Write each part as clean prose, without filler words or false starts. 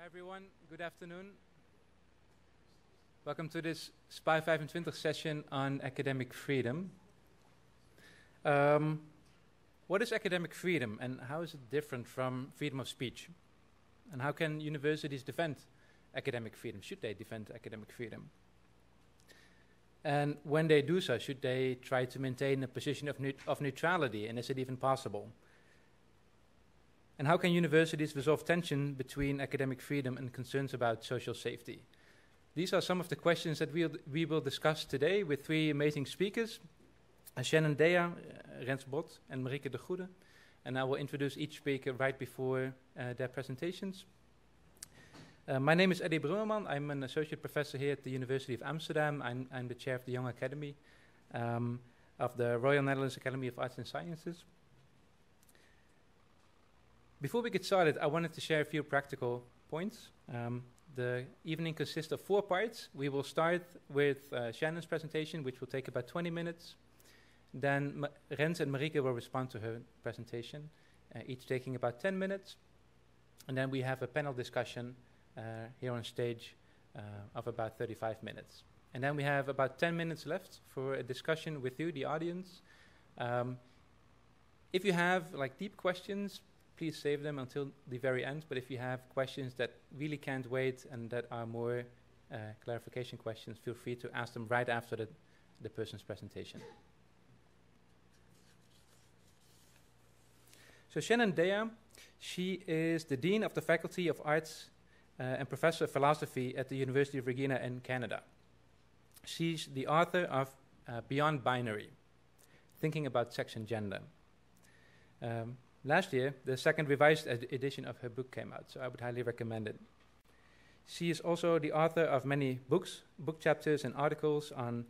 everyone. Good afternoon. Welcome to this SPY 25 session on academic freedom. What is academic freedom and how is it different from freedom of speech? And how can universities defend academic freedom? Should they defend academic freedom? And when they do so, should they try to maintain a position of neutrality, and is it even possible? And how can universities resolve tension between academic freedom and concerns about social safety? These are some of the questions that we will discuss today with three amazing speakers, Shannon Dea, Rens Bot, and Marieke de Goede. And I will introduce each speaker right before their presentations. My name is Eddie Brummerman. I'm an associate professor here at the University of Amsterdam. I'm the chair of the Young Academy of the Royal Netherlands Academy of Arts and Sciences. Before we get started, I wanted to share a few practical points. The evening consists of 4 parts. We will start with Shannon's presentation, which will take about 20 minutes. Then Rens and Marieke will respond to her presentation, each taking about 10 minutes. And then we have a panel discussion here on stage of about 35 minutes. And then we have about 10 minutes left for a discussion with you, the audience. If you have deep questions, please save them until the very end. But if you have questions that really can't wait and that are more clarification questions, feel free to ask them right after the person's presentation. So Shannon Dea, she is the Dean of the Faculty of Arts and Professor of Philosophy at the University of Regina in Canada. She's the author of Beyond Binary, Thinking About Sex and Gender. Last year, the second revised edition of her book came out, so I would highly recommend it. She is also the author of many books, book chapters and articles on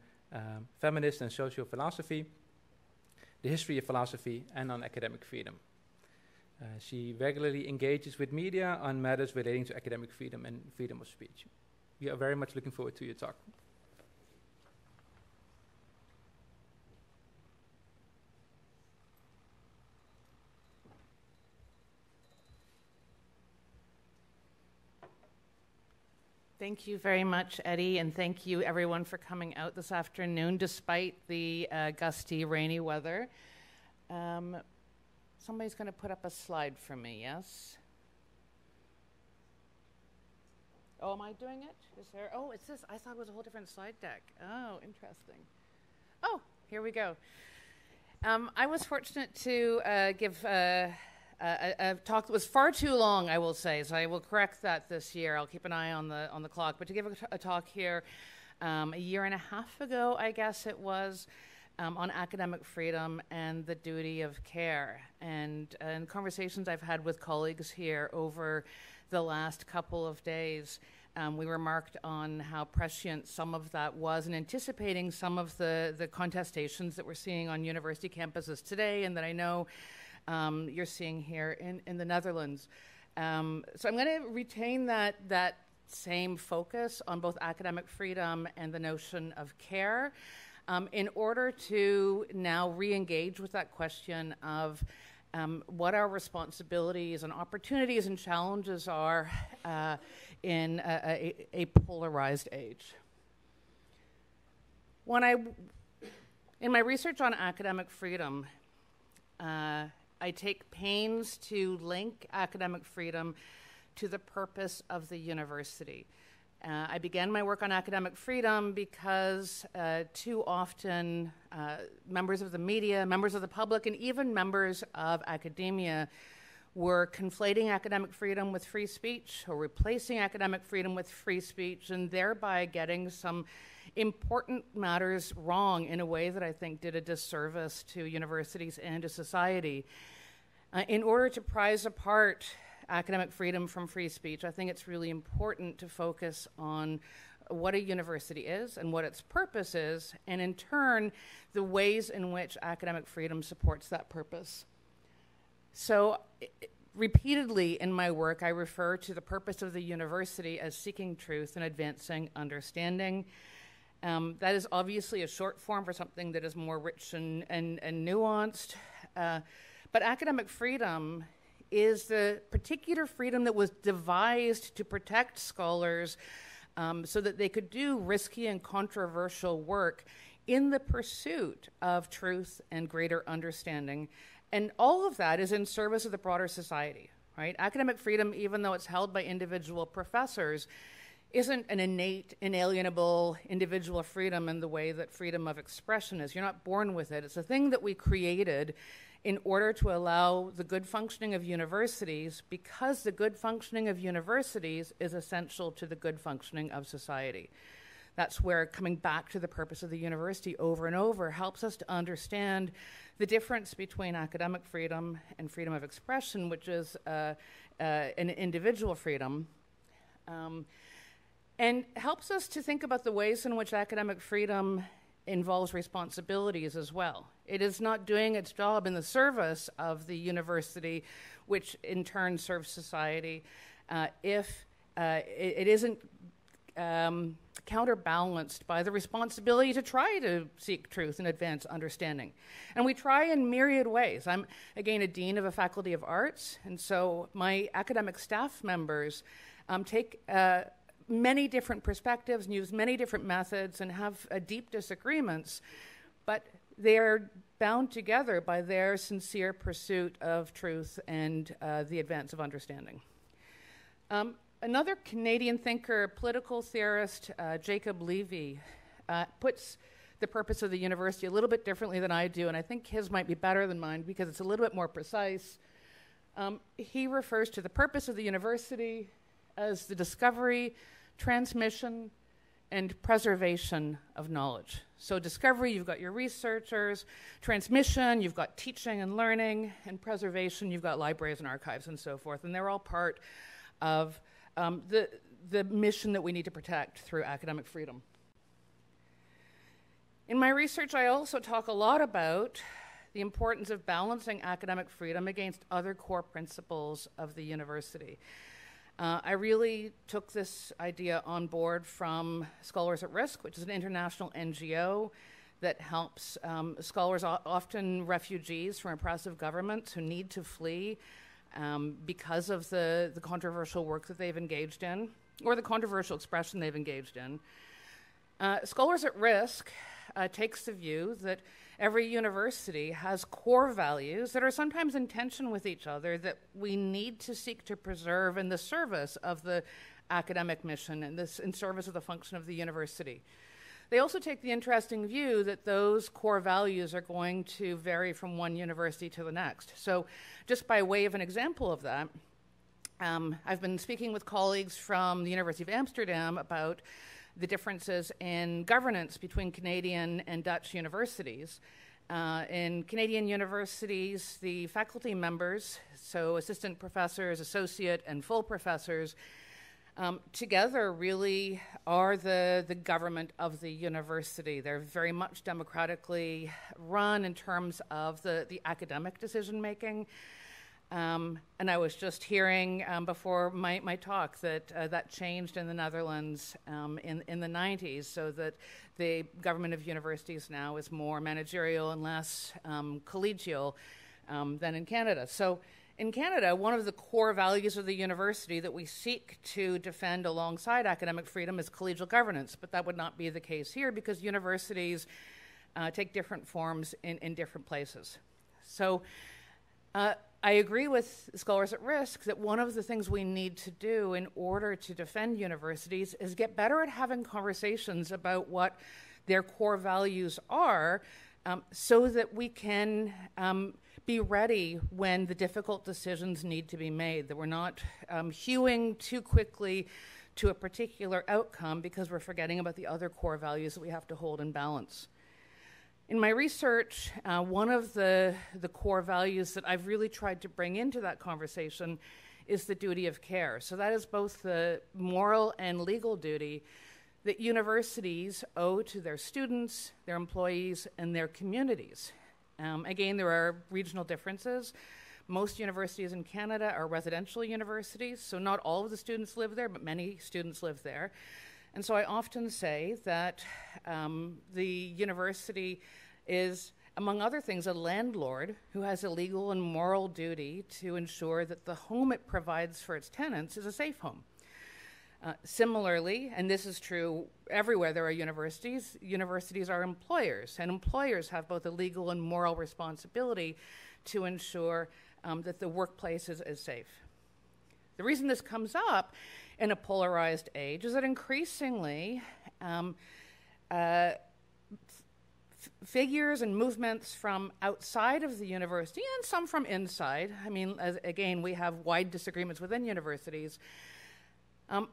feminist and social philosophy, the history of philosophy, and on academic freedom. She regularly engages with media on matters relating to academic freedom and freedom of speech. We are very much looking forward to your talk. Thank you very much, Eddie, and thank you everyone for coming out this afternoon despite the gusty, rainy weather. Somebody's going to put up a slide for me, yes? Oh, am I doing it? Is there? Oh, it's this. I thought it was a whole different slide deck. Oh, interesting. Oh, here we go. I was fortunate to give a talk that was far too long, I will say, so I will correct that this year. I'll keep an eye on the clock. But to give a talk here a year and a half ago, I guess it was, on academic freedom and the duty of care. And conversations I've had with colleagues here over the last couple of days, we remarked on how prescient some of that was and anticipating some of the contestations that we're seeing on university campuses today and that I know you're seeing here in the Netherlands. So I'm going to retain that same focus on both academic freedom and the notion of care in order to now re-engage with that question of what our responsibilities and opportunities and challenges are in a polarized age. In my research on academic freedom, I take pains to link academic freedom to the purpose of the university. I began my work on academic freedom because too often members of the media, members of the public, and even members of academia were conflating academic freedom with free speech or replacing academic freedom with free speech and thereby getting some important matters wrong in a way that I think did a disservice to universities and to society. In order to prize apart academic freedom from free speech, I think it's really important to focus on what a university is and what its purpose is, and in turn, the ways in which academic freedom supports that purpose. So, repeatedly in my work, I refer to the purpose of the university as seeking truth and advancing understanding. That is obviously a short form for something that is more rich and nuanced. But academic freedom is the particular freedom that was devised to protect scholars so that they could do risky and controversial work in the pursuit of truth and greater understanding. And all of that is in service of the broader society, right? Academic freedom, even though it's held by individual professors, isn't an innate, inalienable individual freedom in the way that freedom of expression is. You're not born with it. It's a thing that we created in order to allow the good functioning of universities, because the good functioning of universities is essential to the good functioning of society. That's where coming back to the purpose of the university over and over helps us to understand the difference between academic freedom and freedom of expression, which is an individual freedom, and helps us to think about the ways in which academic freedom involves responsibilities as well. It is not doing its job in the service of the university, which in turn serves society, if it isn't counterbalanced by the responsibility to try to seek truth and advance understanding. And we try in myriad ways. I'm, again, a dean of a faculty of arts, and so my academic staff members take many different perspectives and use many different methods and have deep disagreements, but they are bound together by their sincere pursuit of truth and the advance of understanding. Another Canadian thinker, political theorist, Jacob Levy, puts the purpose of the university a little bit differently than I do, and I think his might be better than mine because it's a little bit more precise. He refers to the purpose of the university as the discovery, transmission, and preservation of knowledge. So discovery, you've got your researchers; transmission, you've got teaching and learning; and preservation, you've got libraries and archives and so forth. And they're all part of the mission that we need to protect through academic freedom. In my research, I also talk a lot about the importance of balancing academic freedom against other core principles of the university. I really took this idea on board from Scholars at Risk, which is an international NGO that helps scholars, often refugees from oppressive governments who need to flee because of the controversial work that they've engaged in, or the controversial expression they've engaged in. Scholars at Risk takes the view that every university has core values that are sometimes in tension with each other that we need to seek to preserve in the service of the academic mission and this in service of the function of the university. They also take the interesting view that those core values are going to vary from one university to the next. So just by way of an example of that, I've been speaking with colleagues from the University of Amsterdam about the differences in governance between Canadian and Dutch universities. In Canadian universities, the faculty members, so assistant professors, associate, and full professors, together really are the government of the university. They're very much democratically run in terms of the academic decision-making. And I was just hearing before my talk that that changed in the Netherlands in the 90s, so that the government of universities now is more managerial and less collegial than in Canada. So in Canada, one of the core values of the university that we seek to defend alongside academic freedom is collegial governance, but that would not be the case here because universities take different forms in different places. So I agree with Scholars at Risk that one of the things we need to do in order to defend universities is get better at having conversations about what their core values are so that we can be ready when the difficult decisions need to be made, that we're not hewing too quickly to a particular outcome because we're forgetting about the other core values that we have to hold in balance. In my research, one of the core values that I've really tried to bring into that conversation is the duty of care. So that is both the moral and legal duty that universities owe to their students, their employees, and their communities. Again, there are regional differences. Most universities in Canada are residential universities, so not all of the students live there, but many students live there. And so I often say that the university is among other things, a landlord who has a legal and moral duty to ensure that the home it provides for its tenants is a safe home. Similarly, and this is true everywhere there are universities, universities are employers, and employers have both a legal and moral responsibility to ensure that the workplace is safe. The reason this comes up in a polarized age is that increasingly figures and movements from outside of the university and some from inside, I mean, again, we have wide disagreements within universities,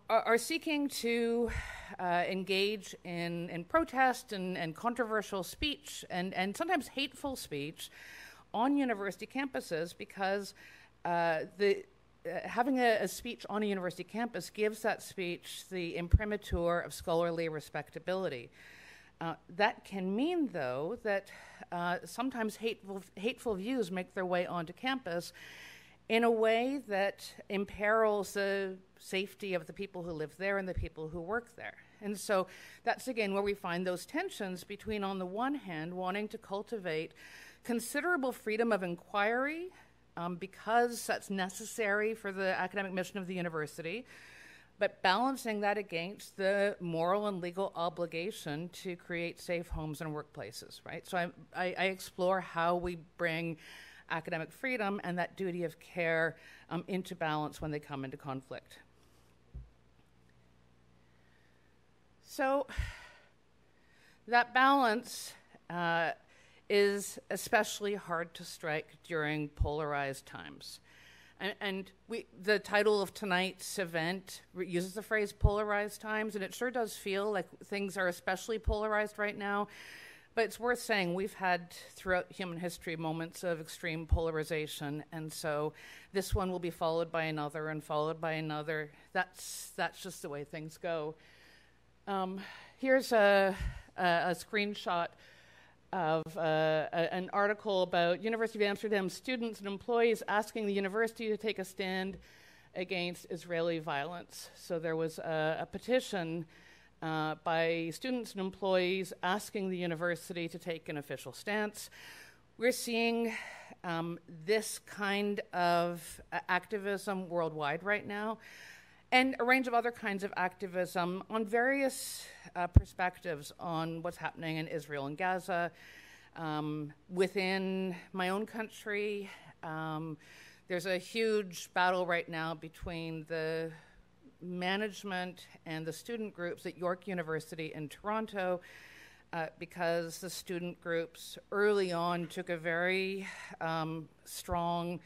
are seeking to engage in protest and controversial speech and sometimes hateful speech on university campuses because having a speech on a university campus gives that speech the imprimatur of scholarly respectability. That can mean, though, that sometimes hateful views make their way onto campus in a way that imperils the safety of the people who live there and the people who work there. And so that's, again, where we find those tensions between, on the one hand, wanting to cultivate considerable freedom of inquiry because that's necessary for the academic mission of the university, but balancing that against the moral and legal obligation to create safe homes and workplaces, right? So I explore how we bring academic freedom and that duty of care into balance when they come into conflict. So that balance is especially hard to strike during polarized times. And the title of tonight's event uses the phrase polarized times, and it sure does feel like things are especially polarized right now. But it's worth saying we've had throughout human history moments of extreme polarization, and so this one will be followed by another and followed by another. That's just the way things go. Here's a screenshot of an article about University of Amsterdam students and employees asking the university to take a stand against Israeli violence. So there was a petition by students and employees asking the university to take an official stance. We're seeing this kind of activism worldwide right now, and a range of other kinds of activism on various perspectives on what's happening in Israel and Gaza. Within my own country, there's a huge battle right now between the management and the student groups at York University in Toronto because the student groups early on took a very strong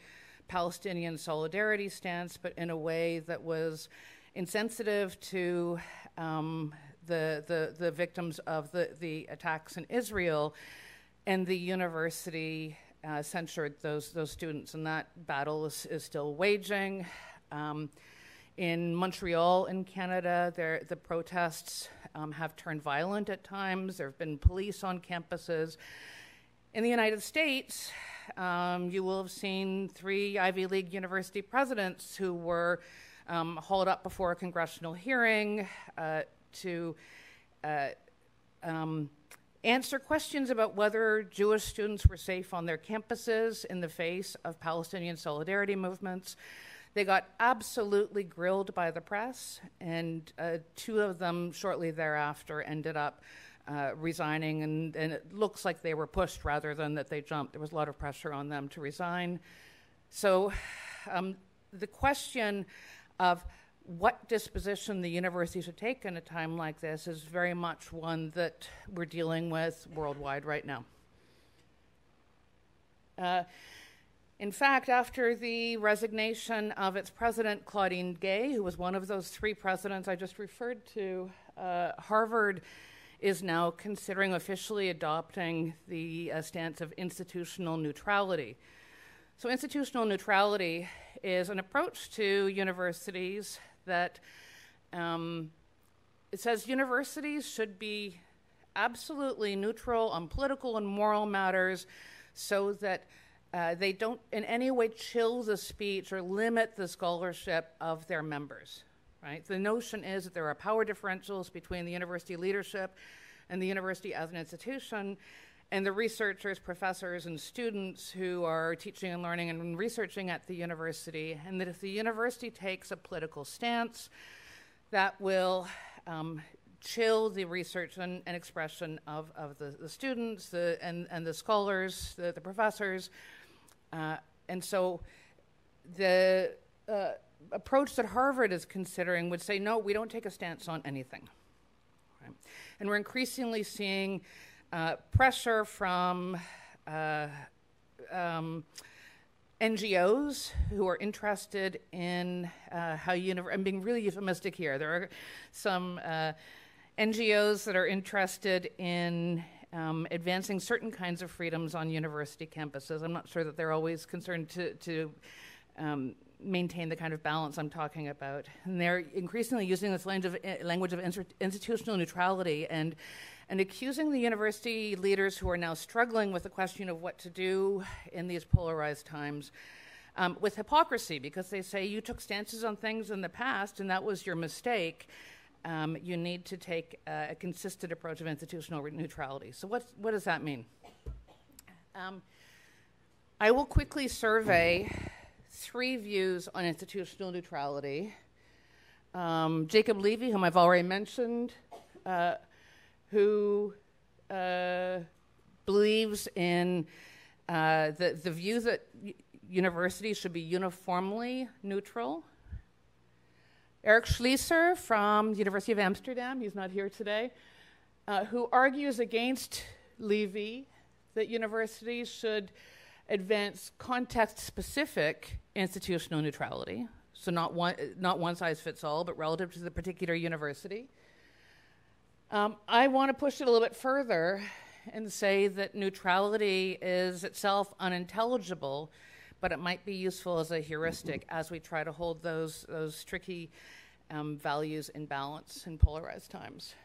Palestinian solidarity stance, but in a way that was insensitive to the victims of the attacks in Israel, and the university censured those students, and that battle is still waging. In Montreal, in Canada, the protests have turned violent at times. There have been police on campuses. In the United States, you will have seen 3 Ivy League university presidents who were hauled up before a congressional hearing to answer questions about whether Jewish students were safe on their campuses in the face of Palestinian solidarity movements. They got absolutely grilled by the press, and 2 of them shortly thereafter ended up resigning, and it looks like they were pushed rather than that they jumped. There was a lot of pressure on them to resign. So the question of what disposition the university should take in a time like this is very much one that we're dealing with worldwide right now. In fact, after the resignation of its president, Claudine Gay, who was one of those 3 presidents I just referred to, Harvard is now considering officially adopting the stance of institutional neutrality. So institutional neutrality is an approach to universities that it says universities should be absolutely neutral on political and moral matters so that they don't in any way chill the speech or limit the scholarship of their members, right? The notion is that there are power differentials between the university leadership and the university as an institution, and the researchers, professors, and students who are teaching and learning and researching at the university, and that if the university takes a political stance, that will chill the research and expression of the students and the scholars, the professors. And so the approach that Harvard is considering would say, no, we don't take a stance on anything. Right? And we're increasingly seeing pressure from NGOs who are interested in how I'm being really euphemistic here. There are some NGOs that are interested in advancing certain kinds of freedoms on university campuses. I'm not sure that they're always concerned to maintain the kind of balance I'm talking about. And they're increasingly using this language of institutional neutrality and accusing the university leaders who are now struggling with the question of what to do in these polarized times with hypocrisy, because they say you took stances on things in the past and that was your mistake. You need to take a consistent approach of institutional neutrality. So what does that mean? I will quickly survey 3 views on institutional neutrality. Jacob Levy, whom I've already mentioned, who believes in the view that universities should be uniformly neutral. Eric Schlieser from the University of Amsterdam, he's not here today, who argues against Levy that universities should advance context-specific institutional neutrality, so not one size fits all, but relative to the particular university. I want to push it a little bit further and say that neutrality is itself unintelligible, but it might be useful as a heuristic as we try to hold those tricky values in balance in polarized times.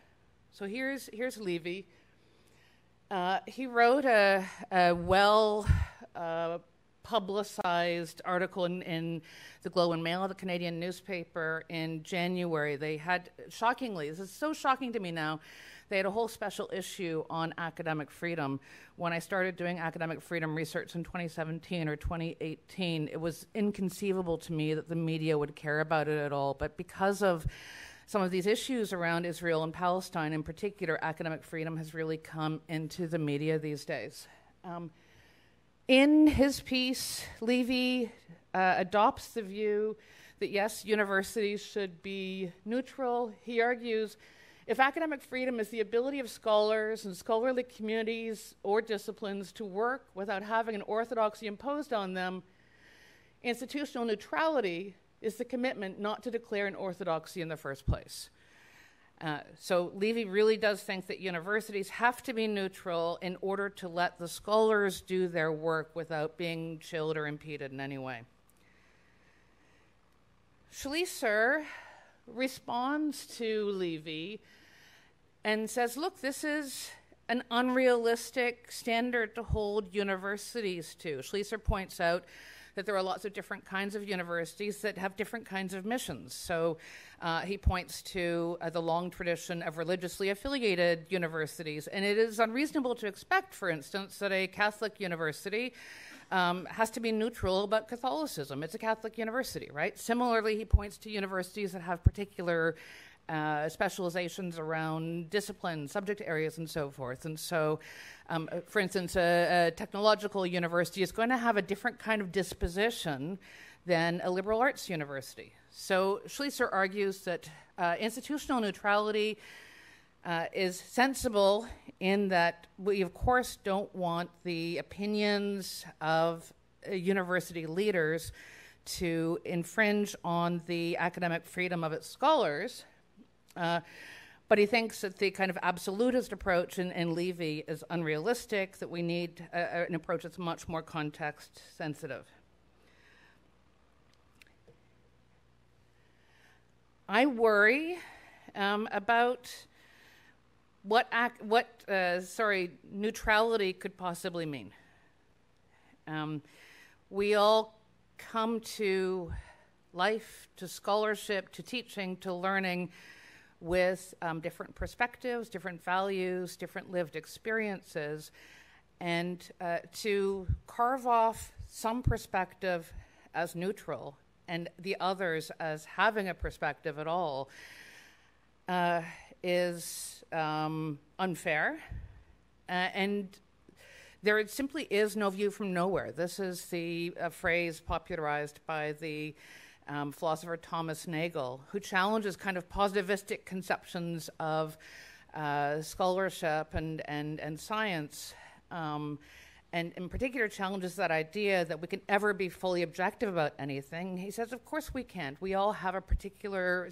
So here's Levy. He wrote a well-publicized article in the Globe and Mail, the Canadian newspaper, in January. They had, shockingly, this is so shocking to me now, they had a whole special issue on academic freedom. When I started doing academic freedom research in 2017 or 2018, it was inconceivable to me that the media would care about it at all. But because of some of these issues around Israel and Palestine in particular, academic freedom has really come into the media these days. In his piece, Levy adopts the view that, yes, universities should be neutral. He argues, if academic freedom is the ability of scholars and scholarly communities or disciplines to work without having an orthodoxy imposed on them, institutional neutrality is the commitment not to declare an orthodoxy in the first place. So Levy really does think that universities have to be neutral in order to let the scholars do their work without being chilled or impeded in any way. Schlieser responds to Levy and says, look, this is an unrealistic standard to hold universities to. Schlieser points out that there are lots of different kinds of universities that have different kinds of missions. So he points to the long tradition of religiously affiliated universities. And it is unreasonable to expect, for instance, that a Catholic university has to be neutral about Catholicism. It's a Catholic university, right? Similarly, he points to universities that have particular specializations around discipline, subject areas, and so forth. And so, for instance, a technological university is going to have a different kind of disposition than a liberal arts university. So Schlieser argues that institutional neutrality is sensible in that we, of course, don't want the opinions of university leaders to infringe on the academic freedom of its scholars. But he thinks that the kind of absolutist approach in Levy is unrealistic, that we need an approach that's much more context sensitive. I worry about what neutrality could possibly mean. We all come to life, to scholarship, to teaching, to learning with different perspectives, different values, different lived experiences. And to carve off some perspective as neutral and the others as having a perspective at all is unfair. And there simply is no view from nowhere. This is the phrase popularized by the philosopher Thomas Nagel, who challenges kind of positivistic conceptions of scholarship and science, and in particular challenges that idea that we can ever be fully objective about anything. He says, of course we can't. We all have a particular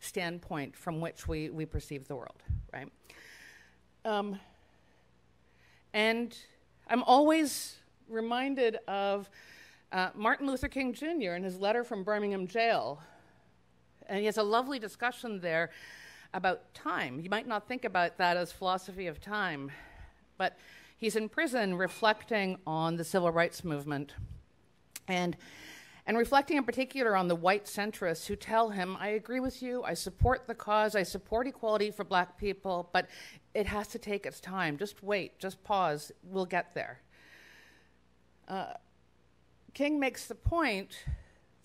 standpoint from which we perceive the world, right? And I'm always reminded of Martin Luther King Jr. in his letter from Birmingham jail. And he has a lovely discussion there about time. You might not think about that as philosophy of time, but he's in prison reflecting on the civil rights movement and reflecting in particular on the white centrists who tell him, I agree with you, I support the cause, I support equality for black people, but it has to take its time. Just wait, just pause, we'll get there. King makes the point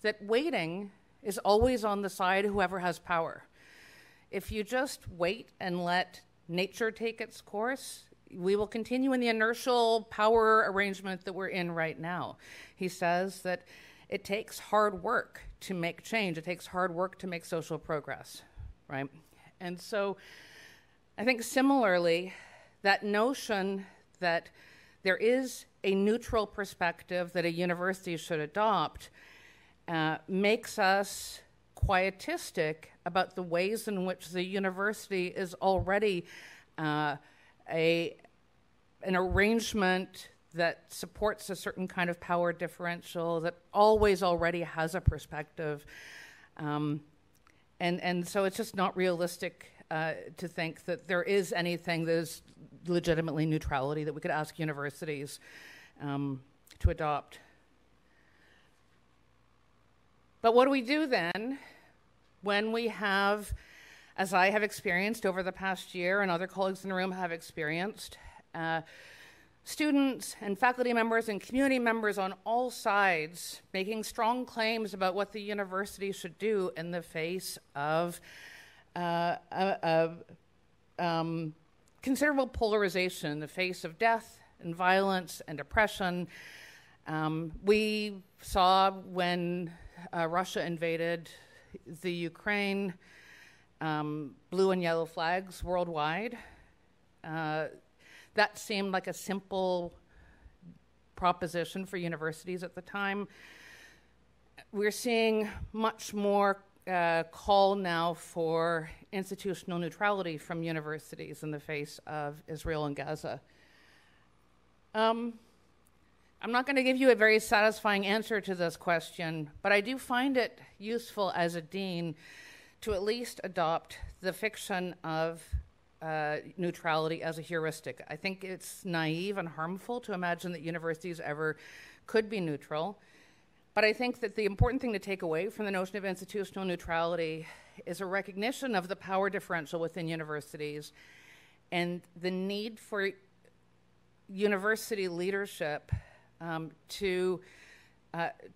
that waiting is always on the side of whoever has power. If you just wait and let nature take its course, we will continue in the inertial power arrangement that we're in right now. He says that it takes hard work to make change. It takes hard work to make social progress, right? And so I think similarly, that notion that there is a neutral perspective that a university should adopt makes us quietistic about the ways in which the university is already an arrangement that supports a certain kind of power differential, that always already has a perspective. And so it's just not realistic to think that there is anything that is legitimately neutrality that we could ask universities to adopt. But what do we do then when we have, as I have experienced over the past year and other colleagues in the room have experienced, students and faculty members and community members on all sides making strong claims about what the university should do in the face of considerable polarization, in the face of death and violence and oppression. We saw when Russia invaded the Ukraine, blue and yellow flags worldwide. That seemed like a simple proposition for universities at the time. We're seeing much more call now for institutional neutrality from universities in the face of Israel and Gaza. I'm not going to give you a very satisfying answer to this question, but I do find it useful as a dean to at least adopt the fiction of neutrality as a heuristic. I think it's naive and harmful to imagine that universities ever could be neutral. But I think that the important thing to take away from the notion of institutional neutrality is a recognition of the power differential within universities and the need for university leadership to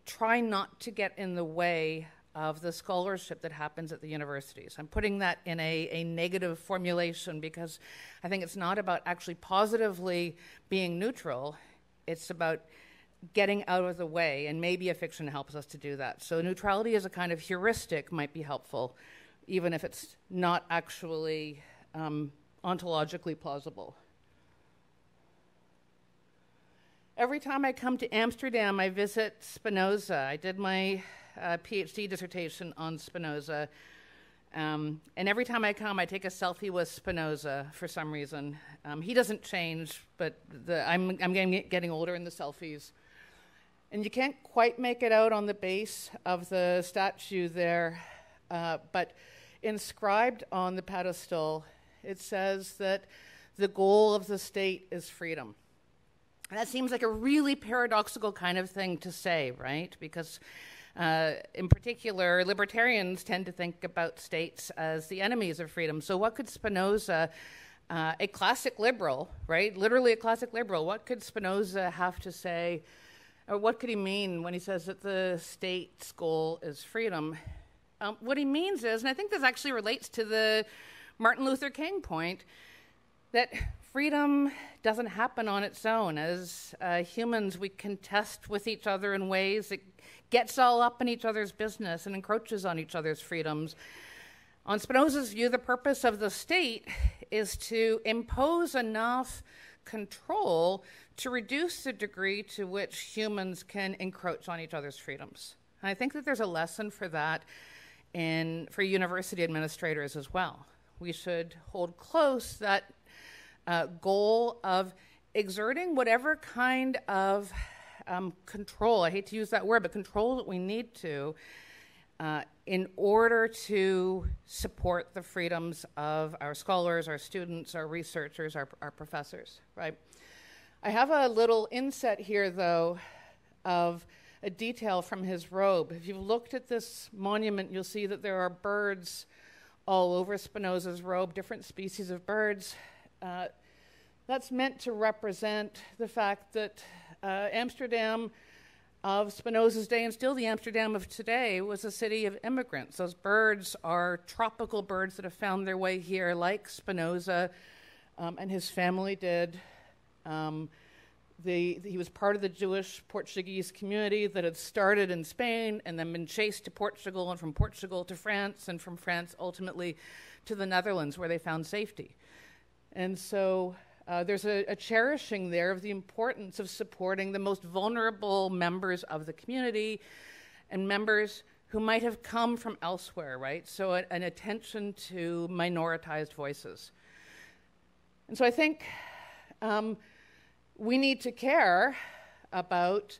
try not to get in the way of the scholarship that happens at the universities. I'm putting that in a negative formulation because I think it's not about actually positively being neutral. It's about getting out of the way, and maybe a fiction helps us to do that. So neutrality as a kind of heuristic might be helpful, even if it's not actually ontologically plausible. Every time I come to Amsterdam, I visit Spinoza. I did my PhD dissertation on Spinoza. And every time I come, I take a selfie with Spinoza for some reason. He doesn't change, but I'm getting older in the selfies. And you can't quite make it out on the base of the statue there, but inscribed on the pedestal, it says that the goal of the state is freedom. That seems like a really paradoxical kind of thing to say, right? Because in particular, libertarians tend to think about states as the enemies of freedom. So what could Spinoza a classic liberal, right? Literally a classic liberal. What could Spinoza have to say, or what could he mean when he says that the state's goal is freedom? What he means is, and I think this actually relates to the Martin Luther King point, that freedom doesn't happen on its own. As humans, we contest with each other in ways that gets all up in each other's business and encroaches on each other's freedoms. On Spinoza's view, the purpose of the state is to impose enough control to reduce the degree to which humans can encroach on each other's freedoms. And I think that there's a lesson for that for university administrators as well. We should hold close that goal of exerting whatever kind of control, I hate to use that word, but control that we need to in order to support the freedoms of our scholars, our students, our researchers, our professors, right? I have a little inset here, though, of a detail from his robe. If you've looked at this monument, you'll see that there are birds all over Spinoza's robe, different species of birds. That's meant to represent the fact that Amsterdam of Spinoza's day, and still the Amsterdam of today, was a city of immigrants. Those birds are tropical birds that have found their way here, like Spinoza and his family did. He was part of the Jewish Portuguese community that had started in Spain and then been chased to Portugal, and from Portugal to France, and from France ultimately to the Netherlands, where they found safety. And so there's a cherishing there of the importance of supporting the most vulnerable members of the community and members who might have come from elsewhere, right? So an attention to minoritized voices. And so I think we need to care about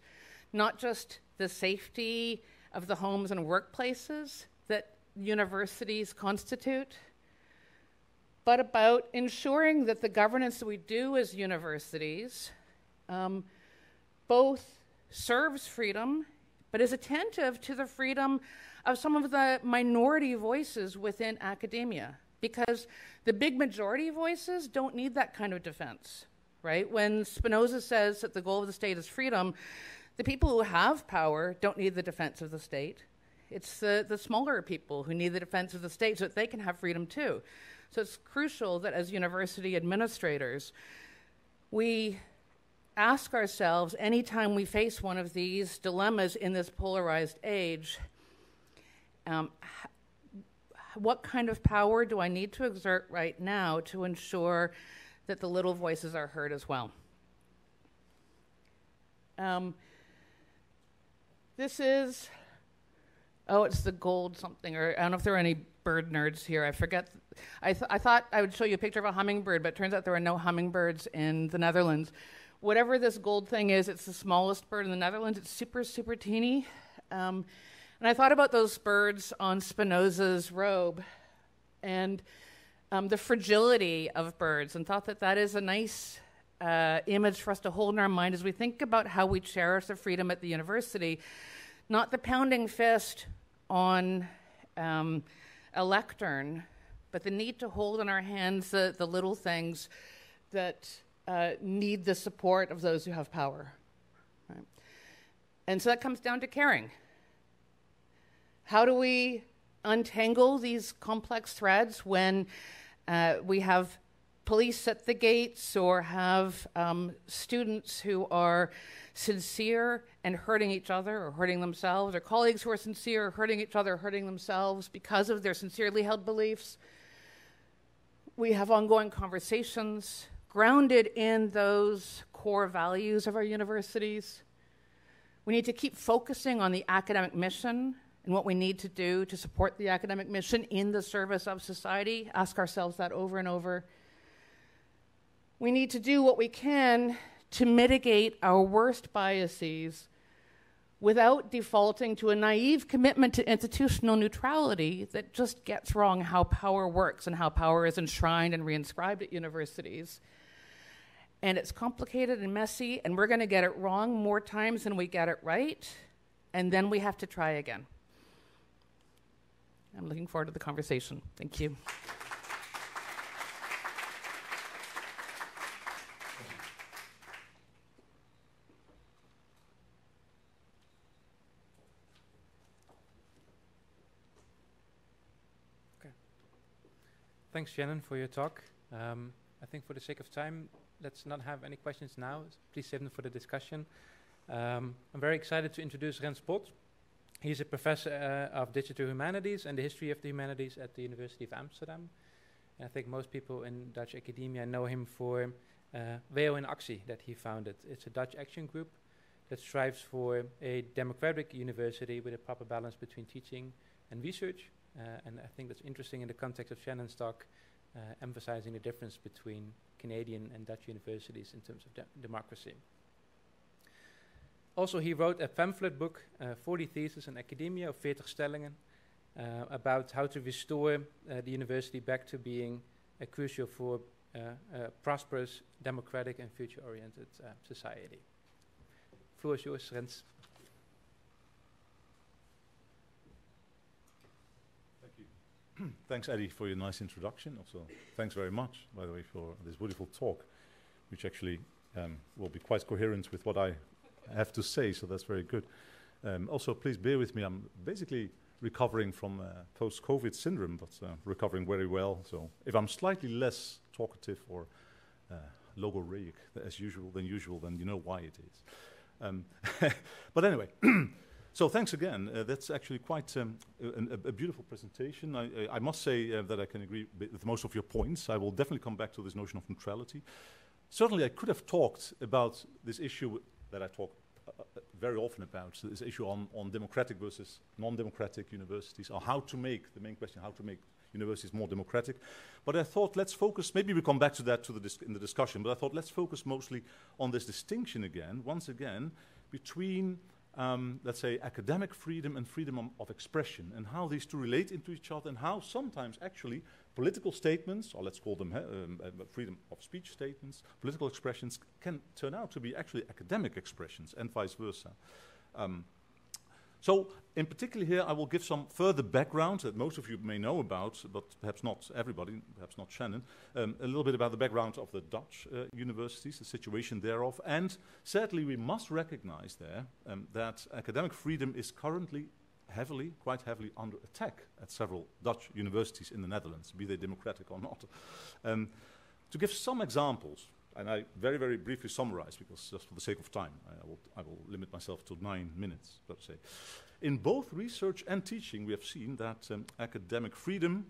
not just the safety of the homes and workplaces that universities constitute, but about ensuring that the governance that we do as universities both serves freedom, but is attentive to the freedom of some of the minority voices within academia. Because the big majority voices don't need that kind of defense, right? When Spinoza says that the goal of the state is freedom, the people who have power don't need the defense of the state. It's the smaller people who need the defense of the state so that they can have freedom too. So it's crucial that as university administrators, we ask ourselves anytime we face one of these dilemmas in this polarized age, what kind of power do I need to exert right now to ensure that the little voices are heard as well? This is, it's the gold something, or I don't know if there are any bird nerds here. I forget. I thought I would show you a picture of a hummingbird, but it turns out there are no hummingbirds in the Netherlands. Whatever this gold thing is, it's the smallest bird in the Netherlands. It's super, super teeny. And I thought about those birds on Spinoza's robe and the fragility of birds, and thought that that is a nice image for us to hold in our mind as we think about how we cherish the freedom at the university, not the pounding fist on a lectern, but the need to hold in our hands the little things that need the support of those who have power. Right? And so that comes down to caring. How do we untangle these complex threads when we have police at the gates, or have students who are sincere and hurting each other or hurting themselves, or colleagues who are sincere or hurting each other or hurting themselves because of their sincerely held beliefs? We have ongoing conversations grounded in those core values of our universities. We need to keep focusing on the academic mission and what we need to do to support the academic mission in the service of society. Ask ourselves that over and over. We need to do what we can to mitigate our worst biases without defaulting to a naive commitment to institutional neutrality that just gets wrong how power works and how power is enshrined and reinscribed at universities. And it's complicated and messy, and we're going to get it wrong more times than we get it right, and then we have to try again. I'm looking forward to the conversation. Thank you. Thanks, Shannon, for your talk. I think for the sake of time, let's not have any questions now. Please save them for the discussion. I'm very excited to introduce Rens Pot. He's a professor of digital humanities and the history of the humanities at the University of Amsterdam. And I think most people in Dutch academia know him for WO in Actie that he founded. It's a Dutch action group that strives for a democratic university with a proper balance between teaching and research. And I think that's interesting in the context of Shannon's talk, emphasizing the difference between Canadian and Dutch universities in terms of democracy. Also, he wrote a pamphlet book, 40 Theses in Academia, of 40 stellingen, about how to restore the university back to being crucial for a prosperous, democratic and future-oriented society. Floor is yours, Rens. Thank you. Thanks, Eddie, for your nice introduction. Also, thanks very much, by the way, for this beautiful talk, which actually will be quite coherent with what I have to say, so that's very good. Also, please bear with me. I'm basically recovering from post-COVID syndrome, but recovering very well. So if I'm slightly less talkative or logorrheic than usual, then you know why it is. But anyway, so thanks again. That's actually quite a beautiful presentation. I must say that I can agree with most of your points. I will definitely come back to this notion of neutrality. Certainly, I could have talked about this issue that I talk very often about, so this issue on democratic versus non-democratic universities, or how to make, the main question, how to make universities more democratic. But I thought let's focus, maybe we come back to that in the discussion, but I thought let's focus mostly on this distinction again, once again, between, let's say, academic freedom and freedom of expression, and how these two relate into each other, and how sometimes actually political statements, or let's call them freedom of speech statements, political expressions, can turn out to be actually academic expressions, and vice versa. So, in particular here, I will give some further background that most of you may know about, but perhaps not everybody, perhaps not Shannon, a little bit about the background of the Dutch universities, the situation thereof, and certainly we must recognize there that academic freedom is currently quite heavily under attack at several Dutch universities in the Netherlands, be they democratic or not. To give some examples, and I very, very briefly summarize, because just for the sake of time, I will limit myself to 9 minutes, so to say. In both research and teaching, we have seen that academic freedom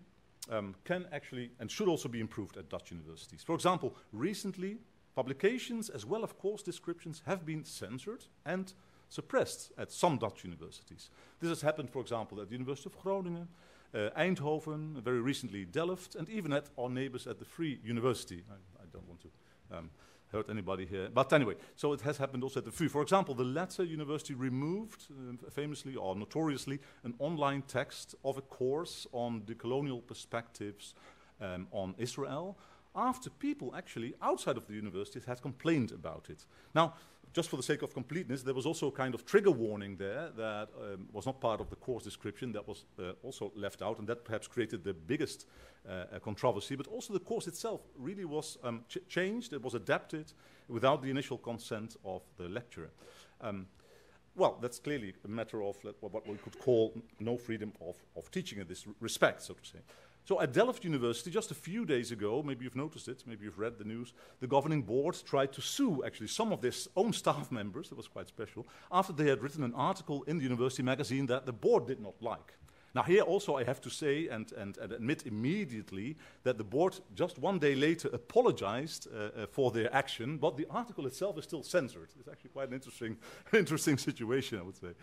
can actually, and should also be improved at Dutch universities. For example, recently, publications as well as course descriptions have been censored and suppressed at some Dutch universities. This has happened, for example, at the University of Groningen, Eindhoven, very recently Delft, and even at our neighbors at the Free University. I don't want to hurt anybody here. But anyway, so it has happened also at the Free. For example, the latter university removed, famously or notoriously, an online text of a course on the colonial perspectives on Israel, after people actually outside of the universities had complained about it. Now, just for the sake of completeness, there was also a kind of trigger warning there that was not part of the course description, that was also left out, and that perhaps created the biggest controversy. But also the course itself really was changed, it was adapted without the initial consent of the lecturer. Well, that's clearly a matter of what we could call no freedom of teaching in this respect, so to say. So at Delft University, just a few days ago, maybe you've noticed it, maybe you've read the news, the governing board tried to sue actually some of their own staff members, that was quite special, after they had written an article in the university magazine that the board did not like. Now here also I have to say and admit immediately that the board just one day later apologized for their action, but the article itself is still censored. It's actually quite an interesting situation, I would say.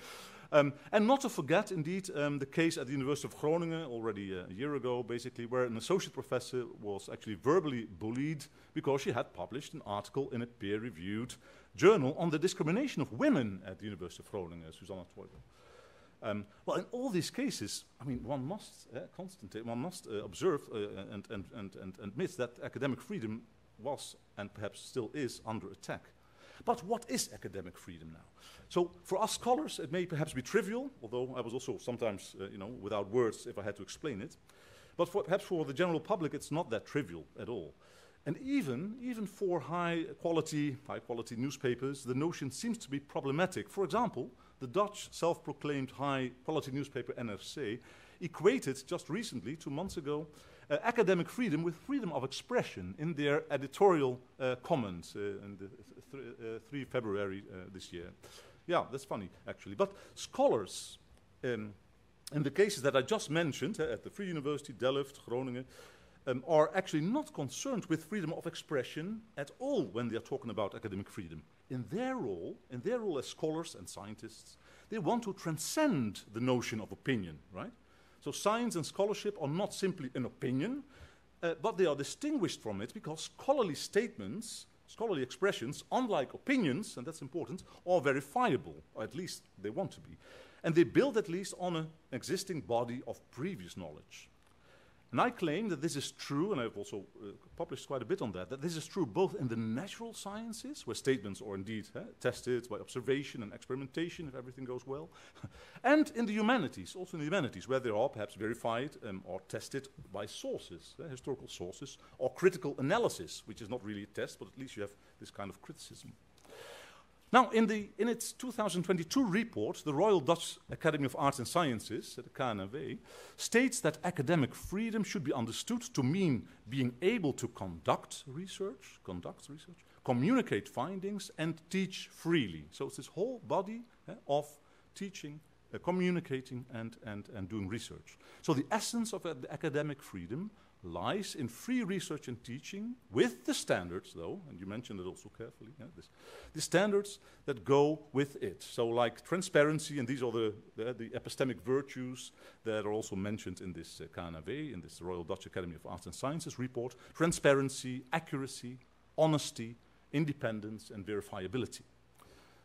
And not to forget, indeed, the case at the University of Groningen already a year ago, basically, where an associate professor was actually verbally bullied because she had published an article in a peer-reviewed journal on the discrimination of women at the University of Groningen, Susanna Teubel. Well, in all these cases, I mean, one must observe and admit that academic freedom was and perhaps still is under attack. But what is academic freedom now? So for us scholars, it may perhaps be trivial, although I was also sometimes, without words if I had to explain it. But perhaps for the general public, it's not that trivial at all. And even for high quality newspapers, the notion seems to be problematic. For example, the Dutch self-proclaimed high-quality newspaper NRC equated just recently, 2 months ago, academic freedom with freedom of expression in their editorial comments in the 3 February this year. Yeah, that's funny, actually. But scholars, in the cases that I just mentioned, at the Free University, Delft, Groningen, are actually not concerned with freedom of expression at all when they are talking about academic freedom. In their role as scholars and scientists, they want to transcend the notion of opinion, right? So science and scholarship are not simply an opinion, but they are distinguished from it because scholarly statements, scholarly expressions, unlike opinions, and that's important, are verifiable, or at least they want to be. And they build at least on an existing body of previous knowledge. And I claim that this is true, and I've also published quite a bit on that this is true both in the natural sciences, where statements are indeed tested by observation and experimentation, if everything goes well, and in the humanities, also in the humanities, where they are perhaps verified or tested by sources, historical sources, or critical analysis, which is not really a test, but at least you have this kind of criticism. Now, in its 2022 report, the Royal Dutch Academy of Arts and Sciences, the KNAV, states that academic freedom should be understood to mean being able to conduct research, communicate findings, and teach freely. So it's this whole body of teaching, communicating, and doing research. So the essence of academic freedom lies in free research and teaching with the standards, though, and you mentioned it also carefully, the standards that go with it. So like transparency, and these are the epistemic virtues that are also mentioned in this KNAV, in this Royal Dutch Academy of Arts and Sciences report: transparency, accuracy, honesty, independence, and verifiability.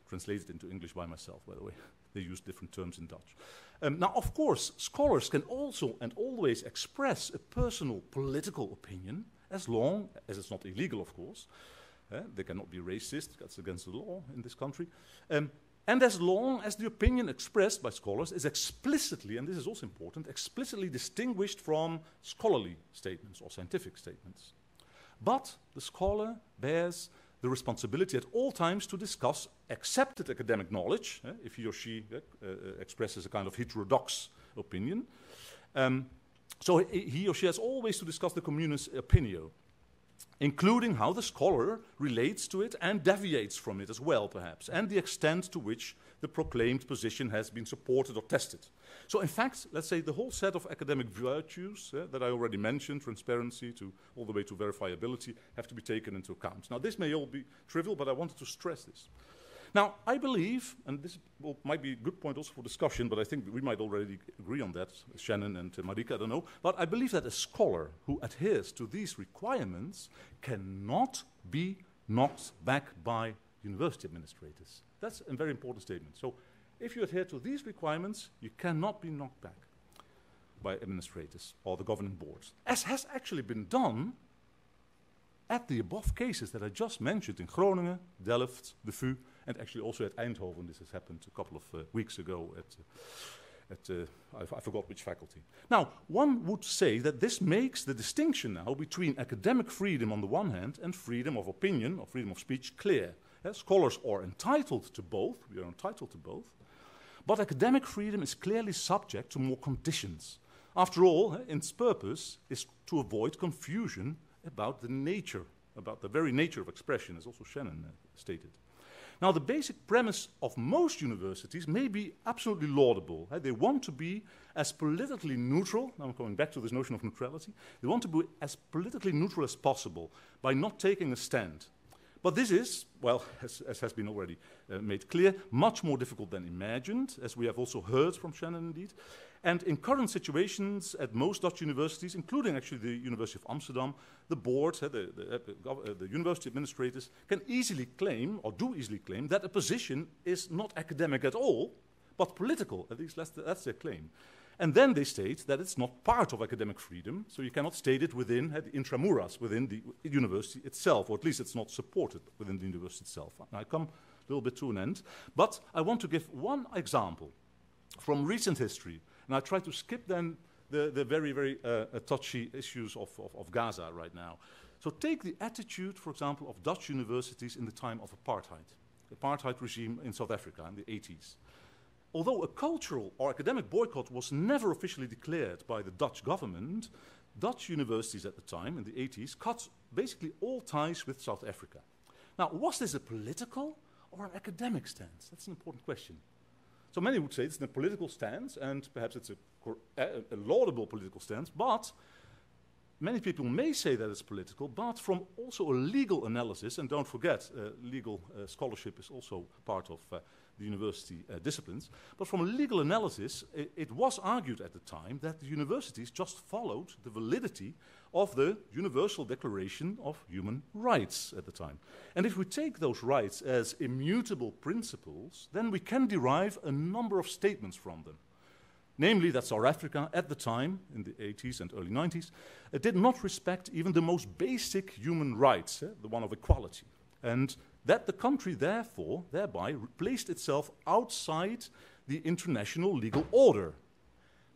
Translated into English by myself, by the way. They use different terms in Dutch. Now, of course, scholars can also and always express a personal political opinion, as long as it's not illegal, of course. They cannot be racist, that's against the law in this country. And as long as the opinion expressed by scholars is explicitly, and this is also important, explicitly distinguished from scholarly statements or scientific statements. But the scholar bears the responsibility at all times to discuss accepted academic knowledge, if he or she expresses a kind of heterodox opinion. So he or she has always to discuss the communis opinio, including how the scholar relates to it and deviates from it as well, perhaps, and the extent to which the proclaimed position has been supported or tested. So in fact, let's say the whole set of academic virtues that I already mentioned, transparency to all the way to verifiability, have to be taken into account. Now this may all be trivial, but I wanted to stress this. Now I believe, and this might be a good point also for discussion, but I think we might already agree on that, Shannon and Marika, I don't know, but I believe that a scholar who adheres to these requirements cannot be knocked back by university administrators. That's a very important statement. So if you adhere to these requirements, you cannot be knocked back by administrators or the governing boards, as has actually been done at the above cases that I just mentioned in Groningen, Delft, the VU, and actually also at Eindhoven. This has happened a couple of weeks ago I forgot which faculty. Now, one would say that this makes the distinction now between academic freedom on the one hand and freedom of opinion or freedom of speech clear. Scholars are entitled to both, we are entitled to both, but academic freedom is clearly subject to more conditions. After all, its purpose is to avoid confusion about the nature, about the very nature of expression, as also Shannon stated. Now, the basic premise of most universities may be absolutely laudable. They want to be as politically neutral, now I'm coming back to this notion of neutrality, they want to be as politically neutral as possible by not taking a stand. But this is, well, as has been already made clear, much more difficult than imagined, as we have also heard from Shannon indeed. And in current situations at most Dutch universities, including actually the University of Amsterdam, the board, the university administrators can easily claim, or do easily claim, that a position is not academic at all, but political. At least that's their claim. And then they state that it's not part of academic freedom, so you cannot state it within the intramuras, within the university itself, or at least it's not supported within the university itself. Now I come a little bit to an end, but I want to give one example from recent history, and I try to skip then the very, very touchy issues of Gaza right now. So take the attitude, for example, of Dutch universities in the time of apartheid regime in South Africa in the 80s. Although a cultural or academic boycott was never officially declared by the Dutch government, Dutch universities at the time, in the 80s, cut basically all ties with South Africa. Now, was this a political or an academic stance? That's an important question. So many would say it's a political stance, and perhaps it's a laudable political stance, but many people may say that it's political, but from also a legal analysis, and don't forget, legal scholarship is also part of the university disciplines, but from a legal analysis, it was argued at the time that the universities just followed the validity of the Universal Declaration of Human Rights at the time. And if we take those rights as immutable principles, then we can derive a number of statements from them. Namely, that South Africa, at the time, in the 80s and early 90s, did not respect even the most basic human rights, the one of equality. And that the country, therefore, thereby placed itself outside the international legal order,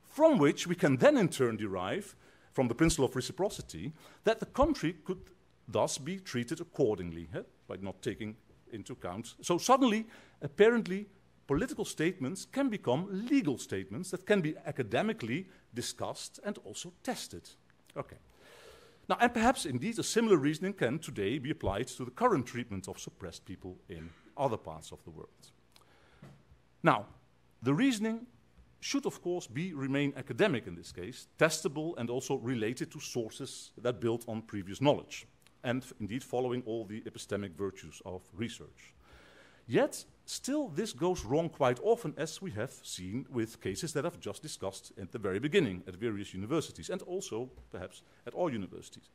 from which we can then in turn derive, from the principle of reciprocity, that the country could thus be treated accordingly, by not taking into account. So suddenly, apparently, political statements can become legal statements that can be academically discussed and also tested. Okay. Now, and perhaps indeed a similar reasoning can today be applied to the current treatment of suppressed people in other parts of the world. Now, the reasoning should of course remain academic in this case, testable and also related to sources that build on previous knowledge, and indeed following all the epistemic virtues of research. Yet, still this goes wrong quite often, as we have seen with cases that I've just discussed at the very beginning at various universities, and also perhaps at all universities.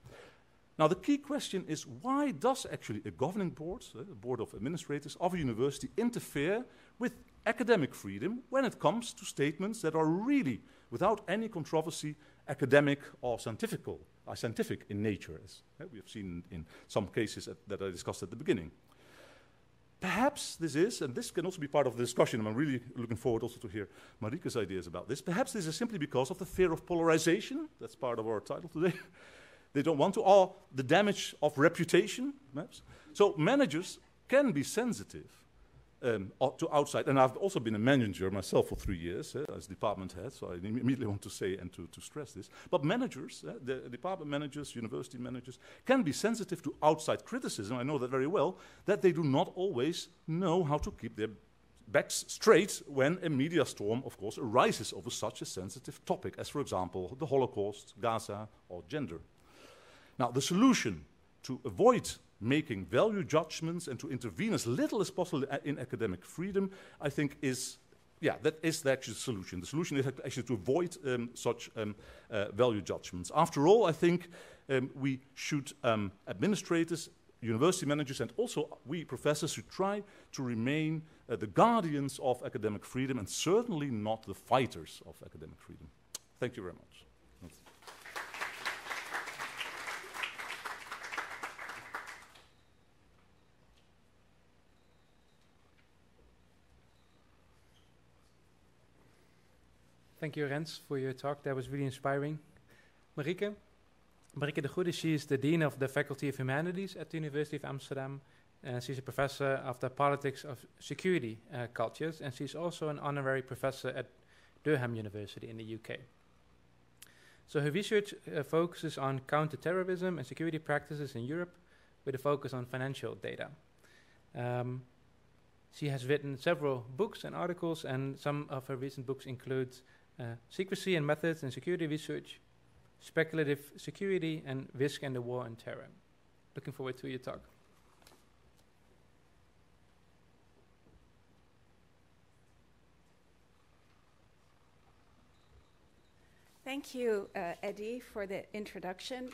Now, the key question is, why does actually a governing board, a board of administrators of a university, interfere with academic freedom when it comes to statements that are really, without any controversy, academic or scientific in nature, as we have seen in some cases that I discussed at the beginning? Perhaps this is, and this can also be part of the discussion, and I'm really looking forward also to hear Marike's ideas about this, perhaps this is simply because of the fear of polarization, that's part of our title today. They don't want to, or the damage of reputation, perhaps. So managers can be sensitive to outside, and I've also been a manager myself for 3 years as department head, so I immediately want to say and to stress this. But managers, the department managers, university managers, can be sensitive to outside criticism, I know that very well, that they do not always know how to keep their backs straight when a media storm, of course, arises over such a sensitive topic as, for example, the Holocaust, Gaza, or gender. Now, the solution to avoid making value judgments and to intervene as little as possible in academic freedom, I think that is the actual solution. The solution is actually to avoid such value judgments. After all, I think we should, administrators, university managers, and also we professors should try to remain the guardians of academic freedom and certainly not the fighters of academic freedom. Thank you very much. Thank you, Rens, for your talk. That was really inspiring. Marike de Goede, she is the Dean of the Faculty of Humanities at the University of Amsterdam. She's a professor of the Politics of Security Cultures, and she's also an honorary professor at Durham University in the UK. So her research focuses on counterterrorism and security practices in Europe with a focus on financial data. She has written several books and articles, and some of her recent books include Secrecy and Methods in Security Research, Speculative Security, and Risk and the War on Terror. Looking forward to your talk. Thank you, Eddie, for the introduction.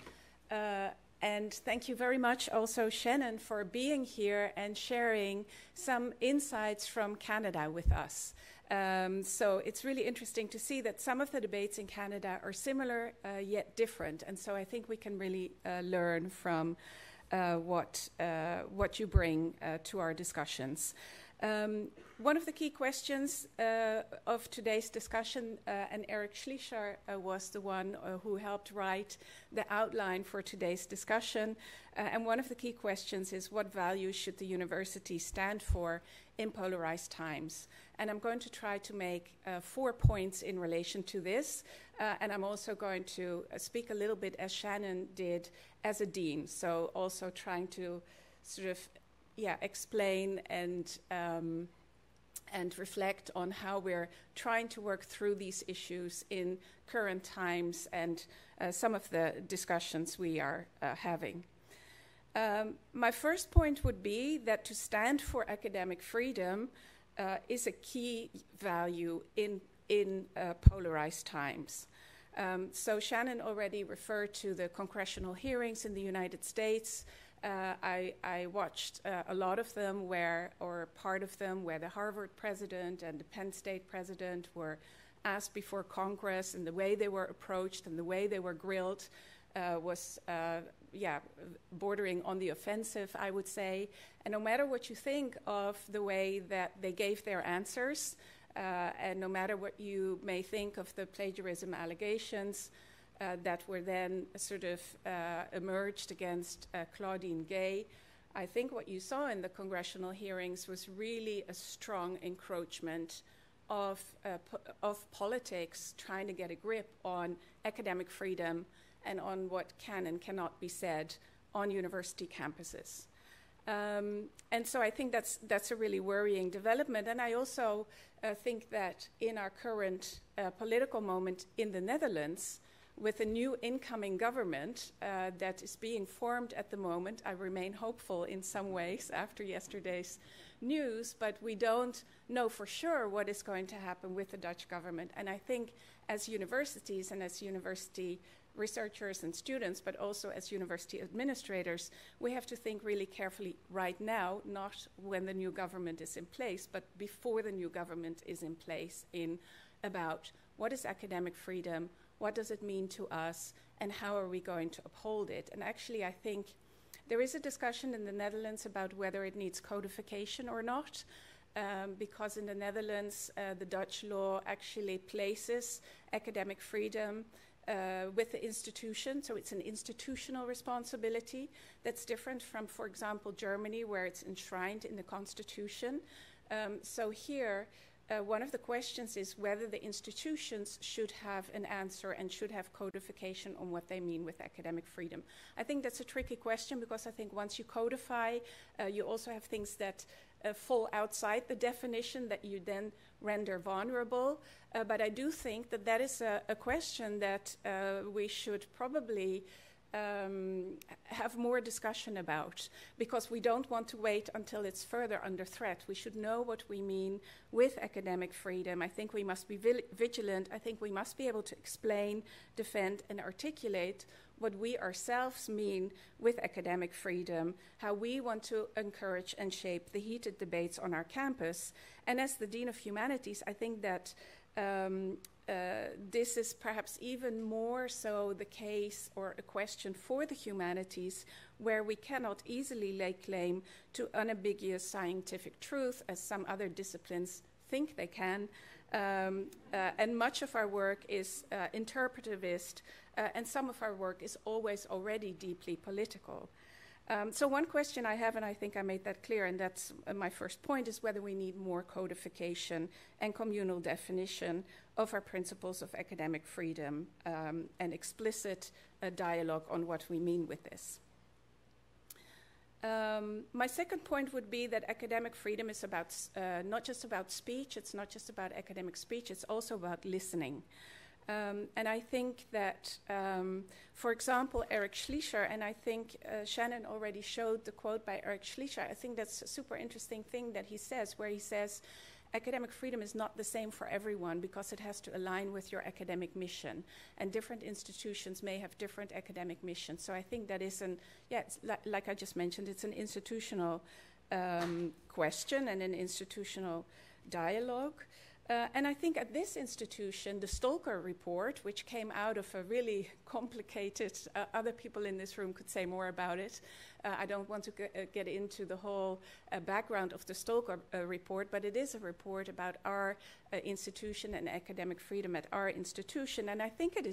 And thank you very much also, Shannon, for being here and sharing some insights from Canada with us. So it's really interesting to see that some of the debates in Canada are similar yet different. And so I think we can really learn from what you bring to our discussions. One of the key questions of today's discussion, and Eric Schleicher was the one who helped write the outline for today's discussion. And one of the key questions is, what values should the university stand for in polarized times? And I'm going to try to make 4 points in relation to this. And I'm also going to speak a little bit, as Shannon did, as a dean. So also trying to sort of, explain and reflect on how we're trying to work through these issues in current times and some of the discussions we are having. My first point would be that to stand for academic freedom is a key value in polarized times. So Shannon already referred to the congressional hearings in the United States. I watched a lot of them or part of them, where the Harvard president and the Penn State president were asked before Congress, and the way they were approached and the way they were grilled was bordering on the offensive, I would say. And no matter what you think of the way that they gave their answers, and no matter what you may think of the plagiarism allegations that were then sort of emerged against Claudine Gay, I think what you saw in the congressional hearings was really a strong encroachment of politics trying to get a grip on academic freedom and on what can and cannot be said on university campuses. And so I think that's a really worrying development. And I also think that in our current political moment in the Netherlands, with a new incoming government that is being formed at the moment, I remain hopeful in some ways after yesterday's news, but we don't know for sure what is going to happen with the Dutch government. And I think as universities and as university researchers and students, but also as university administrators, we have to think really carefully right now, not when the new government is in place, but before the new government is in place, about what is academic freedom, what does it mean to us, and how are we going to uphold it? And actually, I think there is a discussion in the Netherlands about whether it needs codification or not, because in the Netherlands, the Dutch law actually places academic freedom with the institution, so it's an institutional responsibility that's different from, for example, Germany, where it's enshrined in the constitution. So here, one of the questions is whether the institutions should have an answer and should have codification on what they mean with academic freedom. I think that's a tricky question, because I think once you codify, you also have things that fall outside the definition that you then render vulnerable. But I do think that that is a question that we should probably have more discussion about, because we don't want to wait until it's further under threat. We should know what we mean with academic freedom. I think we must be vigilant. I think we must be able to explain, defend, and articulate what we ourselves mean with academic freedom, how we want to encourage and shape the heated debates on our campus. And as the Dean of Humanities, I think that this is perhaps even more so the case or a question for the humanities, where we cannot easily lay claim to unambiguous scientific truth, as some other disciplines think they can. And much of our work is interpretivist, and some of our work is always already deeply political. So one question I have, and I think I made that clear, and that's my first point, is whether we need more codification and communal definition of our principles of academic freedom and explicit dialogue on what we mean with this. My second point would be that academic freedom is about not just about speech, it's not just about academic speech, it's also about listening. And I think that, for example, Eric Schleicher, and I think Shannon already showed the quote by Eric Schleicher. I think that's a super interesting thing that he says, where he says, academic freedom is not the same for everyone because it has to align with your academic mission. And different institutions may have different academic missions. So I think that is it's like I just mentioned, it's an institutional question and an institutional dialogue. And I think at this institution, the Stolker report, which came out of a really complicated, other people in this room could say more about it. I don't want to get into the whole background of the Stolker report, but it is a report about our institution and academic freedom at our institution. And I think it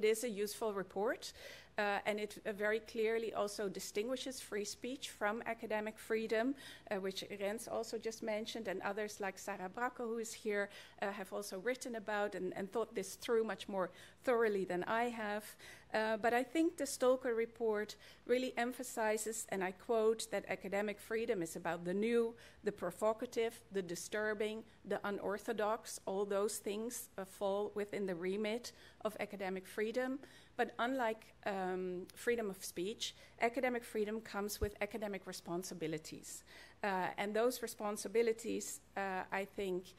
is a useful report. And it very clearly also distinguishes free speech from academic freedom, which Rens also just mentioned, and others like Sarah Bracke, who is here, have also written about and thought this through much more thoroughly than I have. But I think the Stolker report really emphasizes, and I quote, that academic freedom is about the new, the provocative, the disturbing, the unorthodox. All those things fall within the remit of academic freedom. But unlike freedom of speech, academic freedom comes with academic responsibilities. And those responsibilities, I think,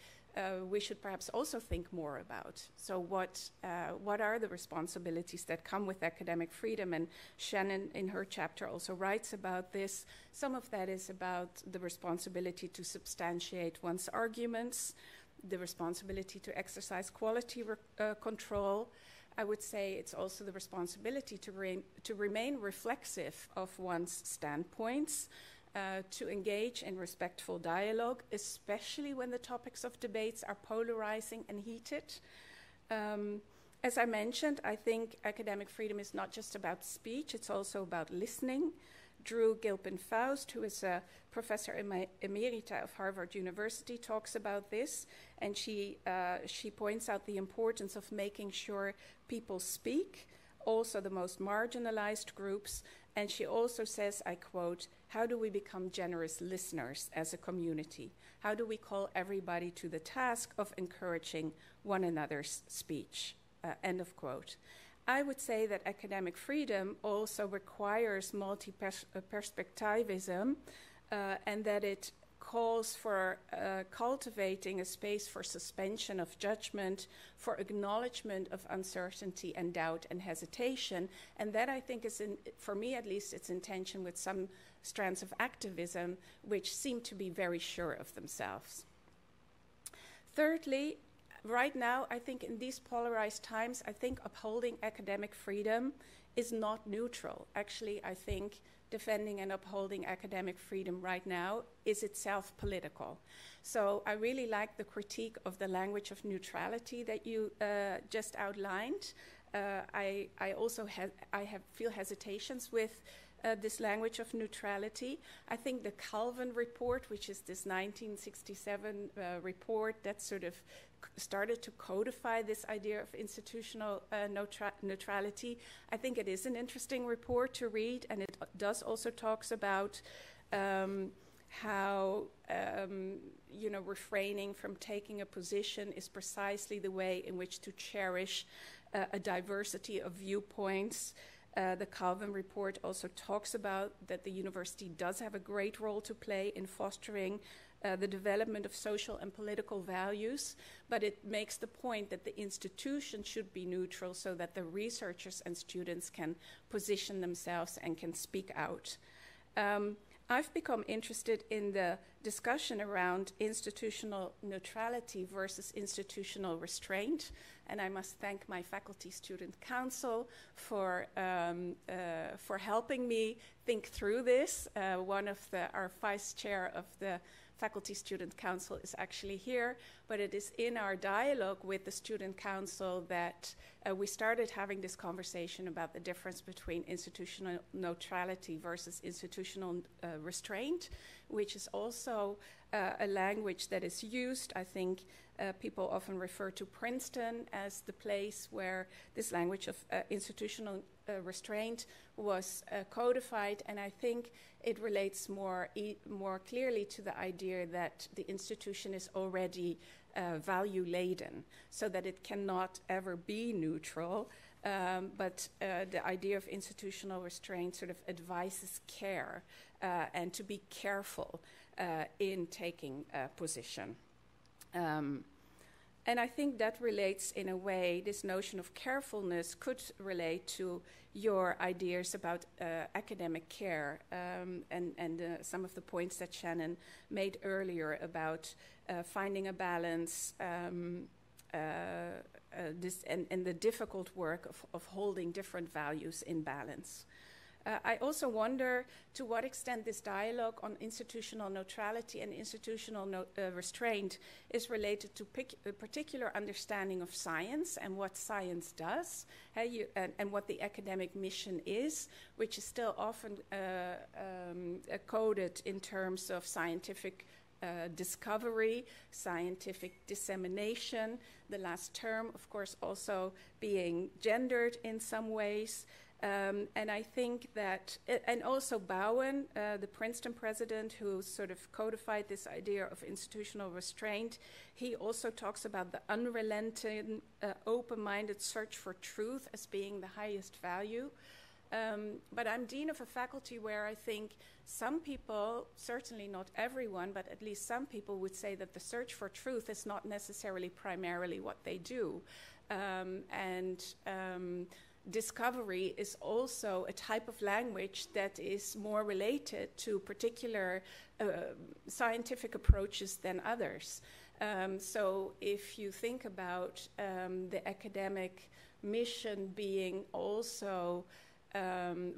we should perhaps also think more about. So what are the responsibilities that come with academic freedom? And Shannon, in her chapter, also writes about this. Some of that is about the responsibility to substantiate one's arguments, the responsibility to exercise quality control. I would say it's also the responsibility to remain reflexive of one's standpoints, to engage in respectful dialogue, especially when the topics of debates are polarizing and heated. As I mentioned, I think academic freedom is not just about speech, it's also about listening. Drew Gilpin-Faust, who is a professor emerita of Harvard University, talks about this, and she points out the importance of making sure people speak, also the most marginalized groups, and she also says, I quote, "How do we become generous listeners as a community? How do we call everybody to the task of encouraging one another's speech?" End of quote. I would say that academic freedom also requires multi-perspectivism and that it calls for cultivating a space for suspension of judgment, for acknowledgement of uncertainty and doubt and hesitation. And that, I think, is, for me at least, it's in tension with some strands of activism which seem to be very sure of themselves. Thirdly, right now, I think in these polarized times, I think upholding academic freedom is not neutral. Actually, I think defending and upholding academic freedom right now is itself political. So I really like the critique of the language of neutrality that you just outlined. I also feel hesitations with this language of neutrality. I think the Calvin report, which is this 1967 report that sort of started to codify this idea of institutional neutrality, I think it is an interesting report to read, and it does also talks about how refraining from taking a position is precisely the way in which to cherish a diversity of viewpoints. The Calvin report also talks about that the university does have a great role to play in fostering the development of social and political values, but it makes the point that the institution should be neutral so that the researchers and students can position themselves and can speak out. I've become interested in the discussion around institutional neutrality versus institutional restraint, and I must thank my Faculty Student Council for helping me think through this. One of our vice chair of the Faculty Student Council is actually here, but it is in our dialogue with the Student Council that we started having this conversation about the difference between institutional neutrality versus institutional restraint, which is also a language that is used. I think people often refer to Princeton as the place where this language of institutional restraint was codified, and I think it relates more clearly to the idea that the institution is already value-laden, so that it cannot ever be neutral, but the idea of institutional restraint sort of advises care and to be careful in taking a position. And I think that relates in a way, this notion of carefulness could relate to your ideas about academic care and some of the points that Shannon made earlier about finding a balance and the difficult work of holding different values in balance. I also wonder to what extent this dialogue on institutional neutrality and institutional restraint is related to a particular understanding of science and what science does, and what the academic mission is, which is still often coded in terms of scientific discovery, scientific dissemination, the last term, of course, also being gendered in some ways. And I think that, and also Bowen, the Princeton president who sort of codified this idea of institutional restraint, he also talks about the unrelenting, open-minded search for truth as being the highest value. But I'm dean of a faculty where I think some people, certainly not everyone, but at least some people would say that the search for truth is not necessarily primarily what they do. Discovery is also a type of language that is more related to particular scientific approaches than others. So if you think about the academic mission being also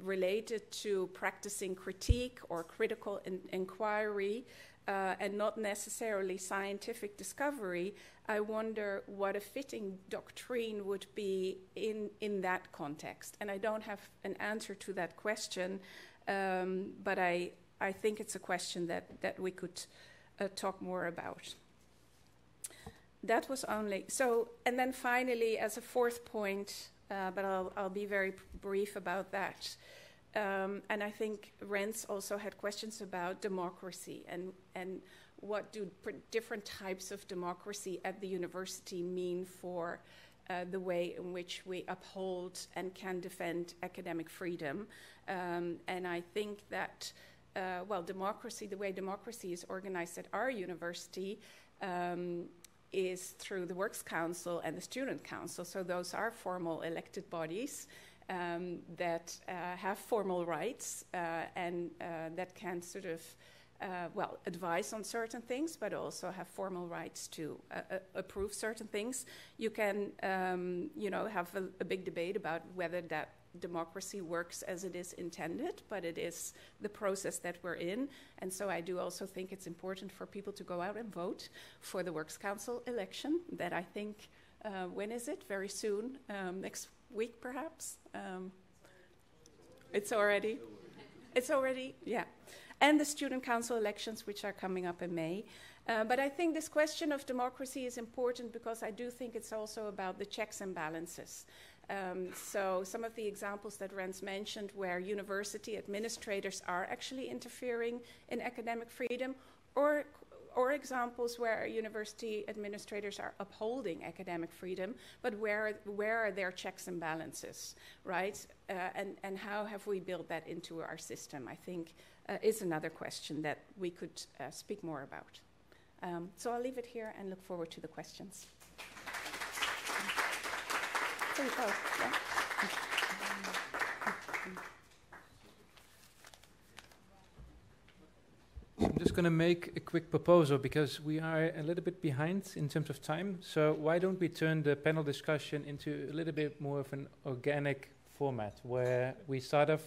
related to practicing critique or critical inquiry, and not necessarily scientific discovery, I wonder what a fitting doctrine would be in that context. And I don't have an answer to that question, but I think it's a question that we could talk more about. That was only, so, and then finally, as a fourth point, but I'll be very brief about that. And I think Rens also had questions about democracy and what do different types of democracy at the university mean for the way in which we uphold and can defend academic freedom. And I think that, democracy, the way democracy is organized at our university is through the Works Council and the Student Council. So those are formal elected bodies that have formal rights and that can sort of, advise on certain things, but also have formal rights to approve certain things. You can, have a big debate about whether that democracy works as it is intended, but it is the process that we're in. And so I do also think it's important for people to go out and vote for the Works Council election that I think, when is it? Very soon, next week perhaps. It's already, yeah. And the Student Council elections, which are coming up in May. But I think this question of democracy is important because I do think it's also about the checks and balances. So some of the examples that Rens mentioned where university administrators are actually interfering in academic freedom, or examples where university administrators are upholding academic freedom, but where are their checks and balances, right? And how have we built that into our system, I think, is another question that we could speak more about. So I'll leave it here and look forward to the questions. There you go. Yeah. I'm just going to make a quick proposal because we are a little bit behind in terms of time. So why don't we turn the panel discussion into a little bit more of an organic format where we start off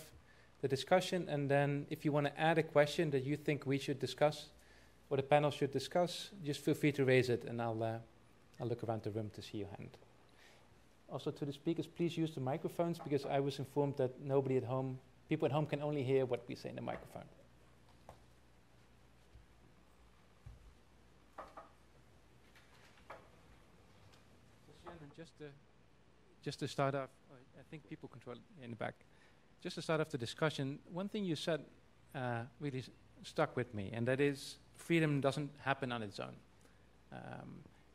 the discussion, and then if you want to add a question that you think we should discuss or the panel should discuss, just feel free to raise it, and I'll look around the room to see your hand. Also to the speakers, please use the microphones because I was informed that people at home can only hear what we say in the microphone. Just to start off, I think people control it in the back. Just to start off the discussion, one thing you said really stuck with me, and that is freedom doesn't happen on its own.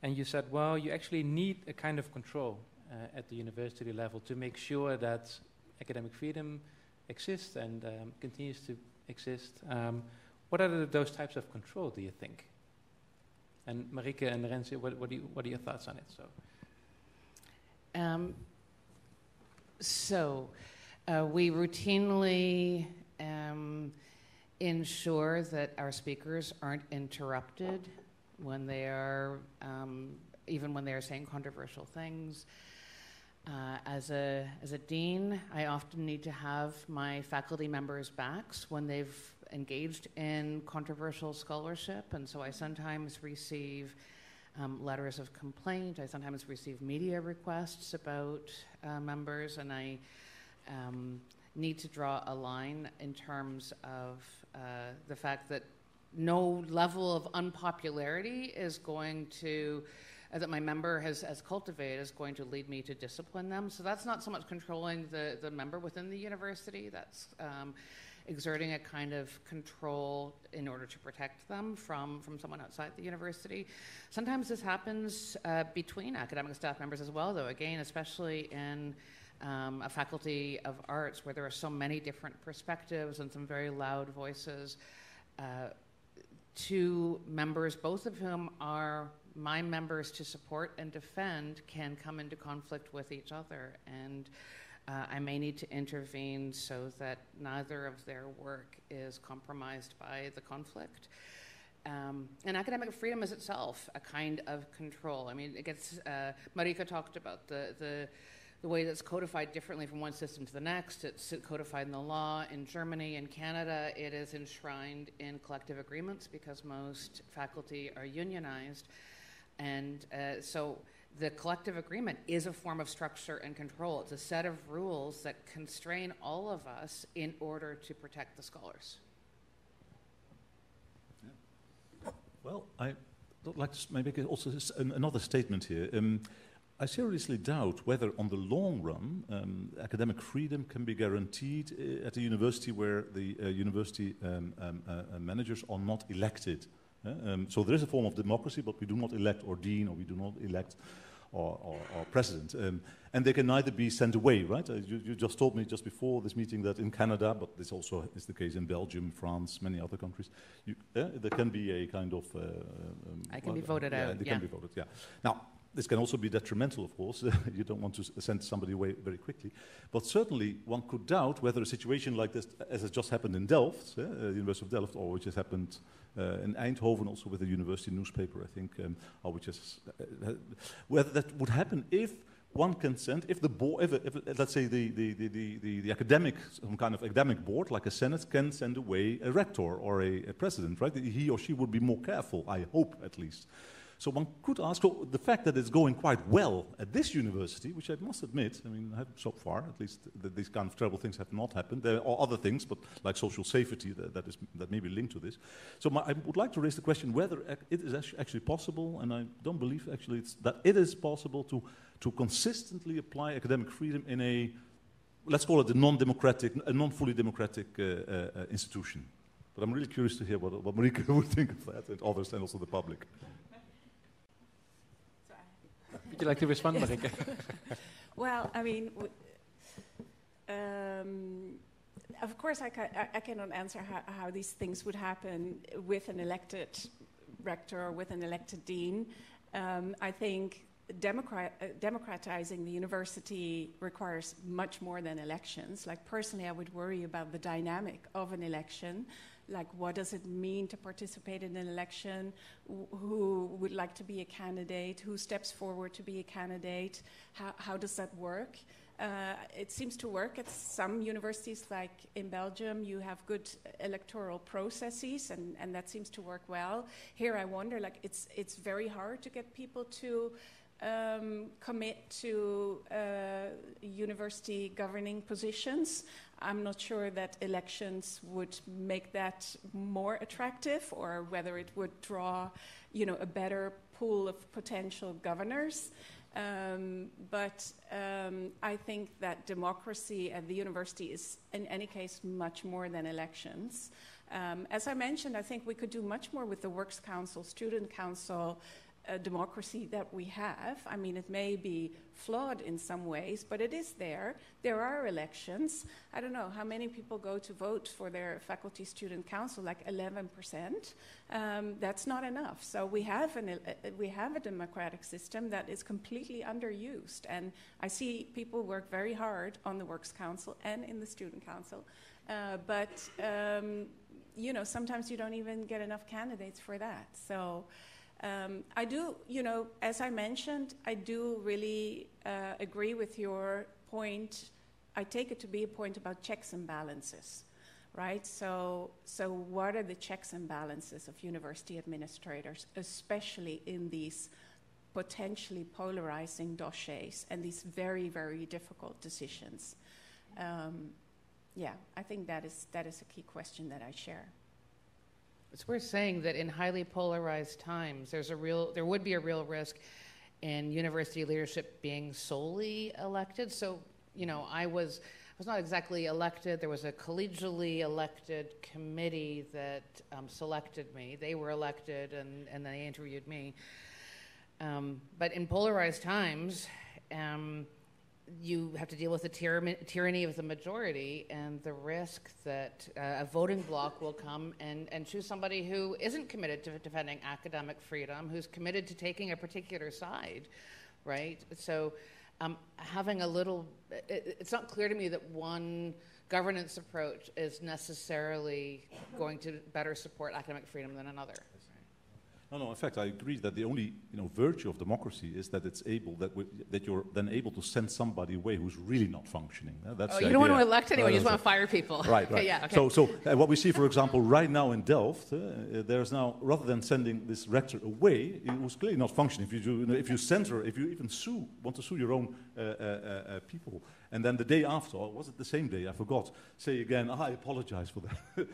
And you said, well, you actually need a kind of control at the university level to make sure that academic freedom exists and continues to exist. What are those types of control, do you think? And Marike and Rens, what are your thoughts on it? We routinely ensure that our speakers aren't interrupted when they are, even when they are saying controversial things. As a dean, I often need to have my faculty members' backs when they've engaged in controversial scholarship, and so I sometimes receive letters of complaint. I sometimes receive media requests about members, and I need to draw a line in terms of the fact that no level of unpopularity is going to that my member has cultivated is going to lead me to discipline them. So that's not so much controlling the member within the university, that's exerting a kind of control in order to protect them from someone outside the university. Sometimes this happens between academic staff members as well, though, again, especially in a faculty of arts where there are so many different perspectives and some very loud voices. Two members, both of whom are my members to support and defend, can come into conflict with each other, and I may need to intervene so that neither of their work is compromised by the conflict. And academic freedom is itself a kind of control. I mean, it gets, Marika talked about the way that's codified differently from one system to the next. It's codified in the law. In Germany and Canada, it is enshrined in collective agreements because most faculty are unionized. And so the collective agreement is a form of structure and control. It's a set of rules that constrain all of us in order to protect the scholars. Yeah. Well, I would like to maybe make also another statement here. I seriously doubt whether, on the long run, academic freedom can be guaranteed at a university where the university managers are not elected. So there is a form of democracy, but we do not elect our dean, or we do not elect our president. And they can neither be sent away, right? You just told me just before this meeting that in Canada, but this also is the case in Belgium, France, many other countries, there can be a kind of... I can be voted out, They can be voted, yeah. Now, this can also be detrimental, of course. You don't want to send somebody away very quickly. But certainly, one could doubt whether a situation like this, as has just happened in Delft, the University of Delft, or which has happened in Eindhoven, also with the university newspaper, I think, or which is, whether that would happen if one can send, if the board, if let's say the academic, some kind of academic board, like a senate, can send away a rector or a president, right? He or she would be more careful, I hope, at least. So one could ask, so the fact that it's going quite well at this university, which I must admit, I mean, so far, at least, these kind of terrible things have not happened. There are other things, but like social safety, that may be linked to this. So I would like to raise the question whether it is actually possible, and I don't believe actually that it is possible to consistently apply academic freedom in a, let's call it a non-democratic, a non-fully democratic institution. But I'm really curious to hear what Marika would think of that, and others, and also the public. Would you like to respond, Marika? Well, I mean, of course, I cannot answer how these things would happen with an elected rector or with an elected dean. I think democratizing the university requires much more than elections. Like, personally, I would worry about the dynamic of an election. Like, what does it mean to participate in an election? Who would like to be a candidate? Who steps forward to be a candidate? How does that work? It seems to work at some universities, like in Belgium. You have good electoral processes, and that seems to work well. Here, I wonder, like, it's very hard to get people to commit to university governing positions. I'm not sure that elections would make that more attractive, or whether it would draw, a better pool of potential governors. But I think that democracy at the university is, in any case, much more than elections. As I mentioned, I think we could do much more with the Works Council, Student Council, democracy that we have. I mean, it may be flawed in some ways, but it is there. There are elections. I don't know how many people go to vote for their faculty student council, like 11%. That's not enough. So we have a democratic system that is completely underused. And I see people work very hard on the Works Council and in the Student Council. But sometimes you don't even get enough candidates for that. So I do, as I mentioned, I do really agree with your point. I take it to be a point about checks and balances, right? So what are the checks and balances of university administrators, especially in these potentially polarizing dossiers and these very, very difficult decisions? I think that is a key question that I share. It's worth saying that in highly polarized times, there would be a real risk in university leadership being solely elected. So, I was not exactly elected. There was a collegially elected committee that selected me. They were elected, and they interviewed me. But in polarized times, you have to deal with the tyranny of the majority and the risk that a voting bloc will come and choose somebody who isn't committed to defending academic freedom, who's committed to taking a particular side, right? So having it's not clear to me that one governance approach is necessarily going to better support academic freedom than another. No. In fact, I agree that the only virtue of democracy is that it's able that you're then able to send somebody away who's really not functioning. That's you don't want to elect anyone; you just want to fire people. Right. Okay, yeah. Okay. So what we see, for example, right now in Delft, there's now, rather than sending this rector away, it was clearly not functioning. If you even want to sue your own people, and then the day after, or was it the same day? I forgot. Say again, I apologize for that.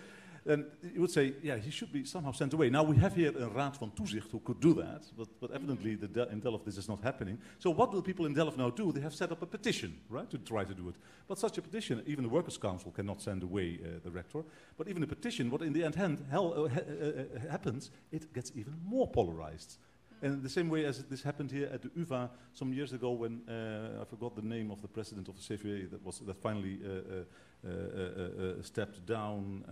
Then you would say, he should be somehow sent away. Now we have here a Raad van Toezicht who could do that, but evidently in Delft this is not happening. So what will people in Delft now do? They have set up a petition, right, to try to do it. But such a petition, even the Workers' Council cannot send away the rector. But even a petition, what in the end happens, it gets even more polarized. And the same way as this happened here at the UvA some years ago when, I forgot the name of the president of the CVA that finally stepped down.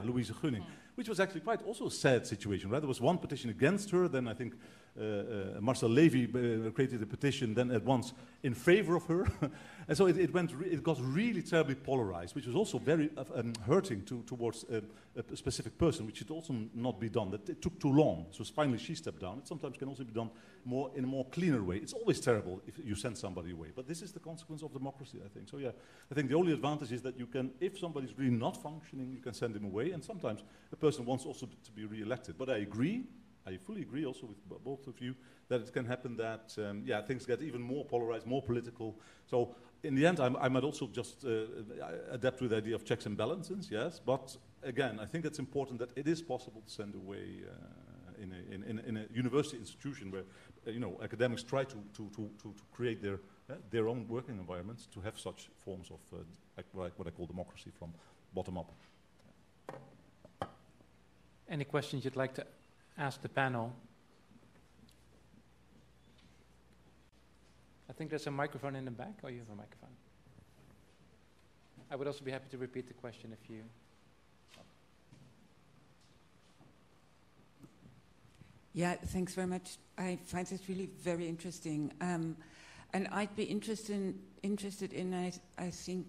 Louise Gunning, which was actually quite also a sad situation, right? There was one petition against her, then I think Marcel Levy created a petition then at once in favor of her. And so it got really terribly polarized, which was also very hurting towards a specific person, which should also not be done. That it took too long, so finally she stepped down. It sometimes can also be done in a more cleaner way. It's always terrible if you send somebody away, but this is the consequence of democracy, I think. So I think the only advantage is that you can, if somebody's really not functioning, you can send him away, and sometimes a person wants also to be re-elected. But I fully agree also with both of you that it can happen that things get even more polarized, more political. So in the end, I might also just adapt to the idea of checks and balances, yes. But again, I think it's important that it is possible to send away in a university institution where academics try to create their own working environments to have such forms of what I call democracy from bottom up. Any questions you'd like to ask the panel? I think there's a microphone in the back, or you have a microphone. I would also be happy to repeat the question if you... Yeah, thanks very much. I find this really very interesting. And I'd be interested in, I think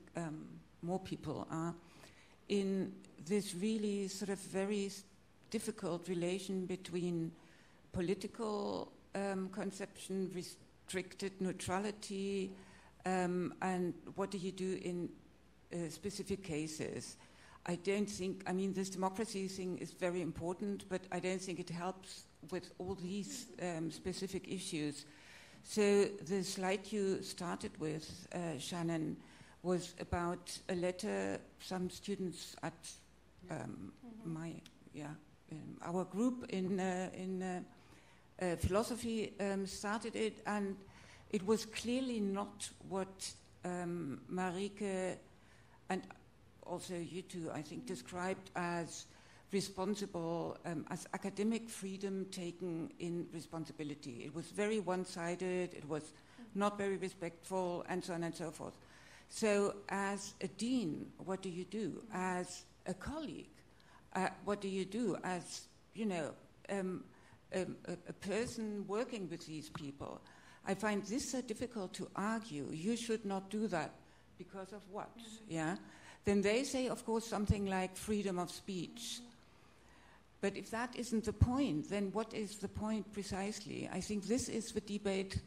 more people are, in this really sort of very difficult relation between political conception, restricted neutrality, and what do you do in specific cases. I don't think, this democracy thing is very important, but I don't think it helps with all these specific issues. So the slide you started with, Shannon, was about a letter some students at our group in philosophy started it, and it was clearly not what Marieke and also you two, I think, described as responsible, as academic freedom taken in responsibility. It was very one-sided, it was not very respectful, and so on and so forth. So as a dean, what do you do? As a colleague, what do you do? As, a person working with these people? I find this so difficult to argue. You should not do that because of what? Yeah. Then they say, of course, something like freedom of speech. But if that isn't the point, then what is the point precisely? I think this is the debate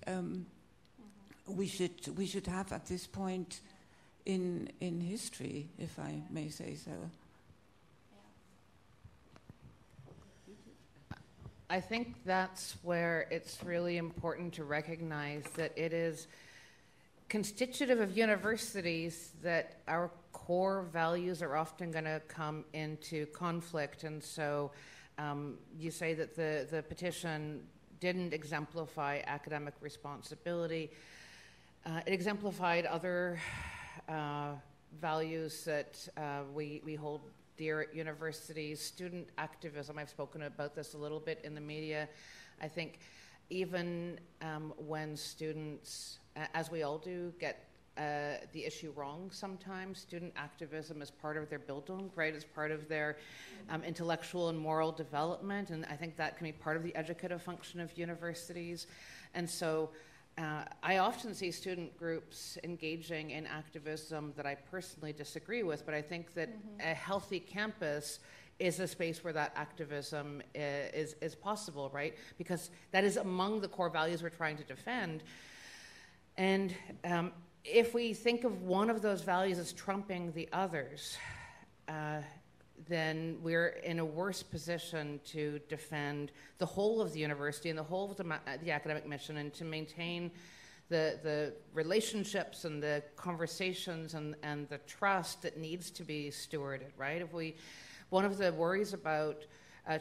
we should have at this point in history, if I may say so. I think that's where it's really important to recognize that it is constitutive of universities that our core values are often going to come into conflict. And so you say that the petition didn't exemplify academic responsibility. It exemplified other values that we hold dear at universities. Student activism, I've spoken about this a little bit in the media. I think even when students, as we all do, get the issue wrong sometimes, student activism is part of their Bildung, right? It's part of their intellectual and moral development, and I think that can be part of the educative function of universities. And so I often see student groups engaging in activism that I personally disagree with, but I think that a healthy campus is a space where that activism is possible, right? Because that is among the core values we're trying to defend. And if we think of one of those values as trumping the others, then we're in a worse position to defend the whole of the university and the whole of the academic mission, and to maintain the relationships and the conversations and the trust that needs to be stewarded, right? One of the worries about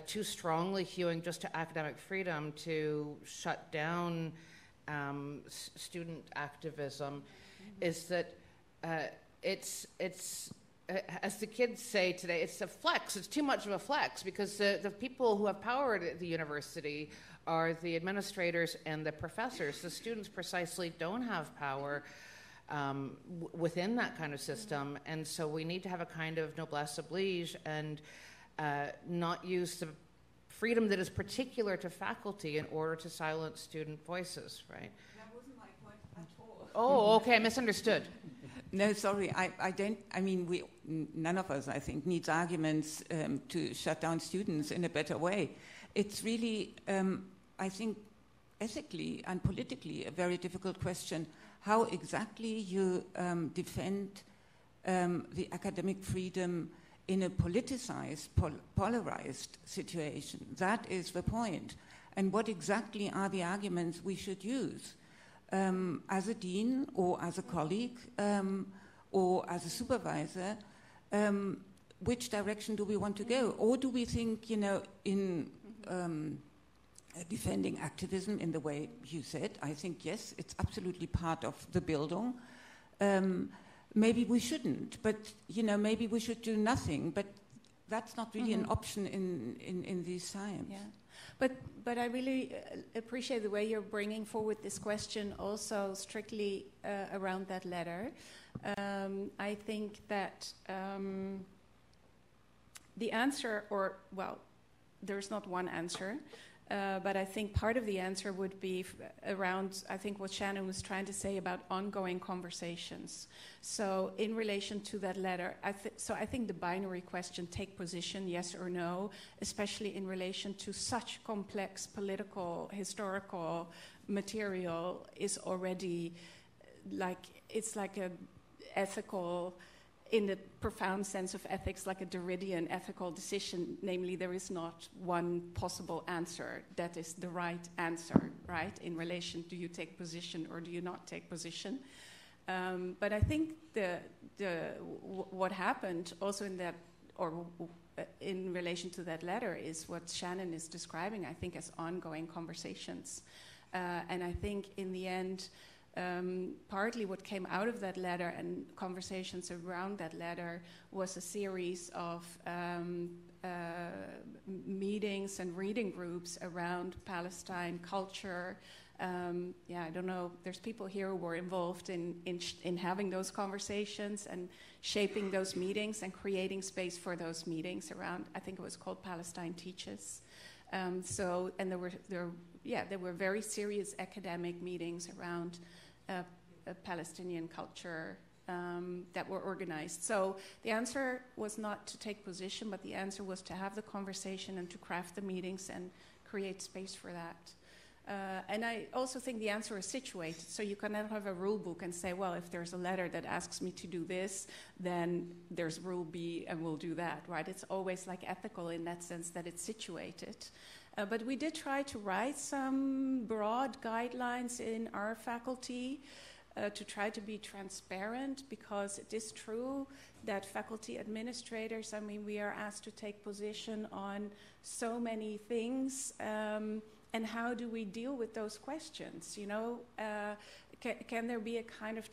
too strongly hewing just to academic freedom to shut down student activism is that it's as the kids say today, it's a flex. It's too much of a flex, because the people who have power at the university are the administrators and the professors. The students precisely don't have power within that kind of system, and so we need to have a kind of noblesse oblige and not use the freedom that is particular to faculty in order to silence student voices, right? That wasn't my point at all. Oh, okay, I misunderstood. No, sorry, I don't, I mean, none of us, I think, needs arguments to shut down students in a better way. It's really, I think, ethically and politically a very difficult question, how exactly you defend the academic freedom in a politicized, polarized situation. That is the point. And what exactly are the arguments we should use? As a dean or as a colleague or as a supervisor, which direction do we want to go? Or do we think, in defending activism in the way you said, I think, yes, it's absolutely part of the Bildung. Maybe we shouldn't, but, maybe we should do nothing, but that's not really an option in these times. Yeah. But I really appreciate the way you're bringing forward this question also strictly around that letter. I think that the answer, there's not one answer, but I think part of the answer would be around, I think, what Shannon was trying to say about ongoing conversations. So in relation to that letter, I think the binary question, take position, yes or no, especially in relation to such complex political, historical material, is already it's like a ethical, in the profound sense of ethics, like a Derridian ethical decision, namely there is not one possible answer that is the right answer, right, in relation, do you take position or do you not take position? But I think what happened also in that, or in relation to that letter, is what Shannon is describing, I think, as ongoing conversations. And I think in the end, partly what came out of that letter and conversations around that letter was a series of meetings and reading groups around Palestine culture. I don't know, there's people here who were involved in having those conversations and shaping those meetings and creating space for those meetings around, I think it was called Palestine Teaches. And there were very serious academic meetings around Palestinian culture that were organized. So the answer was not to take position, but the answer was to have the conversation and to craft the meetings and create space for that. And I also think the answer is situated. So you cannot have a rule book and say, well, if there's a letter that asks me to do this, then there's rule B and we'll do that, right? It's always like ethical in that sense that it's situated. But we did try to write some broad guidelines in our faculty to try to be transparent, because it is true that faculty administrators, I mean, we are asked to take position on so many things. And how do we deal with those questions? You know, can there be a kind of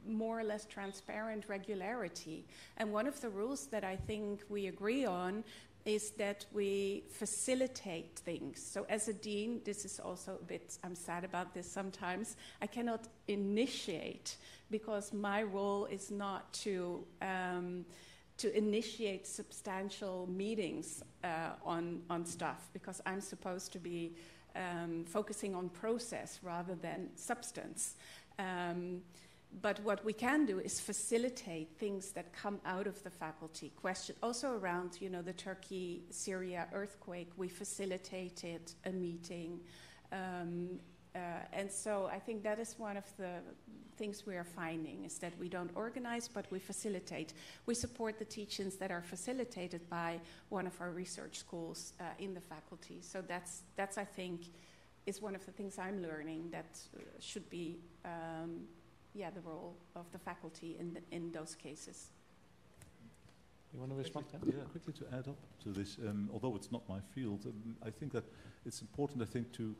more or less transparent regularity? And one of the rules that I think we agree on is that we facilitate things. So as a dean, this is also a bit, I'm sad about this sometimes, I cannot initiate, because my role is not to initiate substantial meetings on stuff, because I'm supposed to be focusing on process rather than substance. But what we can do is facilitate things that come out of the faculty. Question also around, you know, the Turkey-Syria earthquake, we facilitated a meeting. And so I think that is one of the things we are finding, is that we don't organize, but we facilitate. We support the teachings that are facilitated by one of our research schools in the faculty. So that's I think, is one of the things I'm learning that should be, the role of the faculty in those cases. You want to respond? Yeah, quickly to add up to this, although it's not my field, I think that it's important, I think, to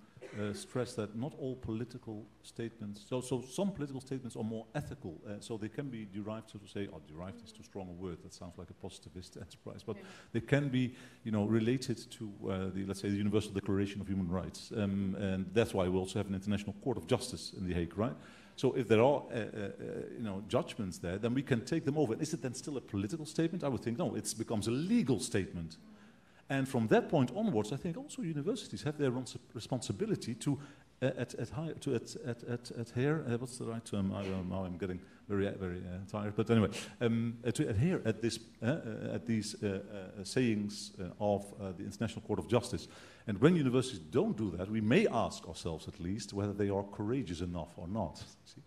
stress that not all political statements, so some political statements are more ethical, so they can be derived, so to say, or derived is too strong a word, that sounds like a positivist enterprise, but they can be, you know, related to let's say, the Universal Declaration of Human Rights, and that's why we also have an International Court of Justice in The Hague, right? So if there are, judgments there, then we can take them over. Is it then still a political statement? I would think no. It becomes a legal statement, and from that point onwards, I think also universities have their responsibility to adhere. What's the right term? Now I'm getting very tired. But anyway, to adhere at these sayings of the International Court of Justice. And when universities don't do that, we may ask ourselves at least whether they are courageous enough or not. See?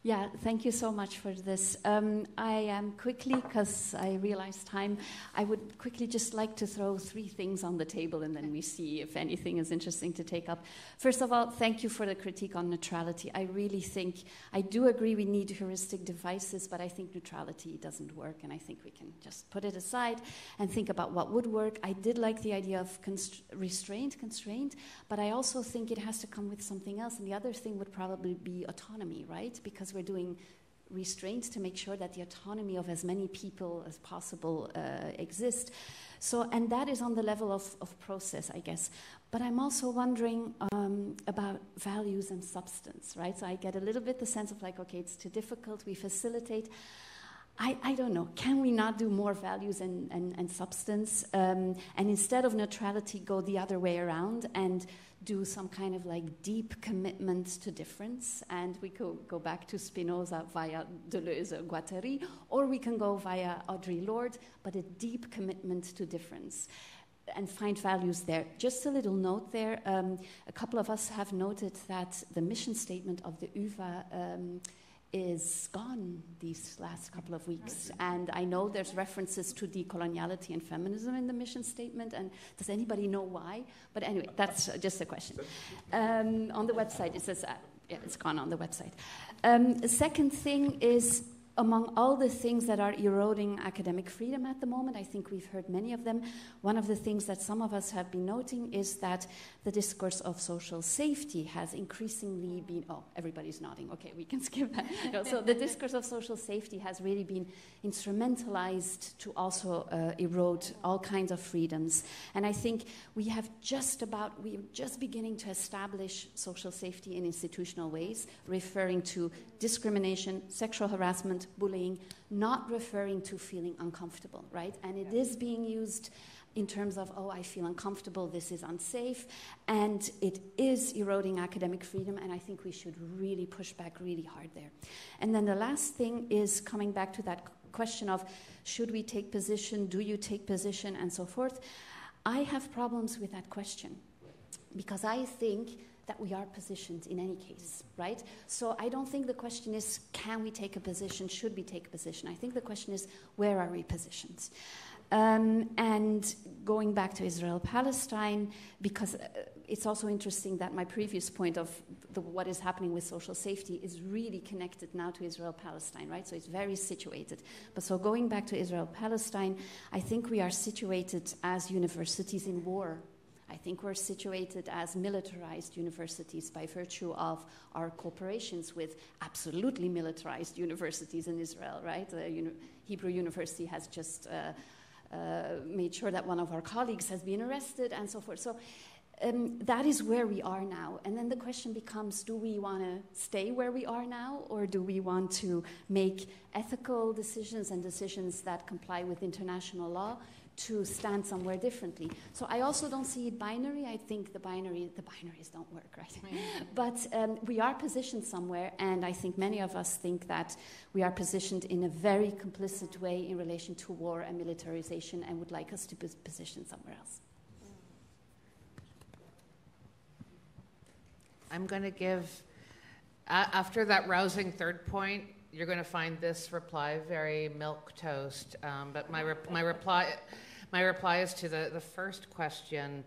Yeah, thank you so much for this. I am quickly, because I realize time, I would quickly just like to throw 3 things on the table, and then we see if anything is interesting to take up. First of all, thank you for the critique on neutrality. I really think, I do agree we need heuristic devices, but I think neutrality doesn't work, and I think we can just put it aside and think about what would work. I did like the idea of constraint, but I also think it has to come with something else, and the other thing would probably be autonomy, right? Because we're doing restraints to make sure that the autonomy of as many people as possible exist. So, and that is on the level of process, I guess. But I'm also wondering about values and substance, right? So I get a little bit the sense of like, okay, it's too difficult, we facilitate. I don't know, can we not do more values and substance? And instead of neutrality, go the other way around and do some kind of like deep commitment to difference, and we could go back to Spinoza via Deleuze, Guattari, or we can go via Audre Lorde, but a deep commitment to difference and find values there. Just a little note there, a couple of us have noted that the mission statement of the UvA is gone these last couple of weeks. And I know there's references to decoloniality and feminism in the mission statement, and does anybody know why? But anyway, that's just a question. On the website, it says, it's gone on the website. The second thing is, among all the things that are eroding academic freedom at the moment, I think we've heard many of them, one of the things that some of us have been noting is that the discourse of social safety has increasingly been, oh, everybody's nodding, okay, we can skip that. No, so the discourse of social safety has really been instrumentalized to also erode all kinds of freedoms. And I think we are just beginning to establish social safety in institutional ways, referring to discrimination, sexual harassment, bullying, not referring to feeling uncomfortable, right? And it is being used in terms of, oh, I feel uncomfortable, this is unsafe, and it is eroding academic freedom, and I think we should really push back really hard there. And then the last thing is coming back to that question of, should we take position, do you take position, and so forth. I have problems with that question, because I think that we are positioned in any case, right? So I don't think the question is, can we take a position, should we take a position? I think the question is, where are we positioned? And going back to Israel-Palestine, because it's also interesting that my previous point of what is happening with social safety is really connected now to Israel-Palestine, right? So it's very situated. But so going back to Israel-Palestine, I think we are situated as universities in war. I think we're situated as militarized universities by virtue of our cooperations with absolutely militarized universities in Israel, right? Hebrew University has just made sure that one of our colleagues has been arrested and so forth. So that is where we are now. And then the question becomes, do we want to stay where we are now, or do we want to make ethical decisions and decisions that comply with international law to stand somewhere differently? So I also don't see it binary. I think the binaries don't work, right? But we are positioned somewhere, and I think many of us think that we are positioned in a very complicit way in relation to war and militarization, and would like us to be positioned somewhere else. I'm going to give, after that rousing third point, you're going to find this reply very milquetoast. But my reply is to the first question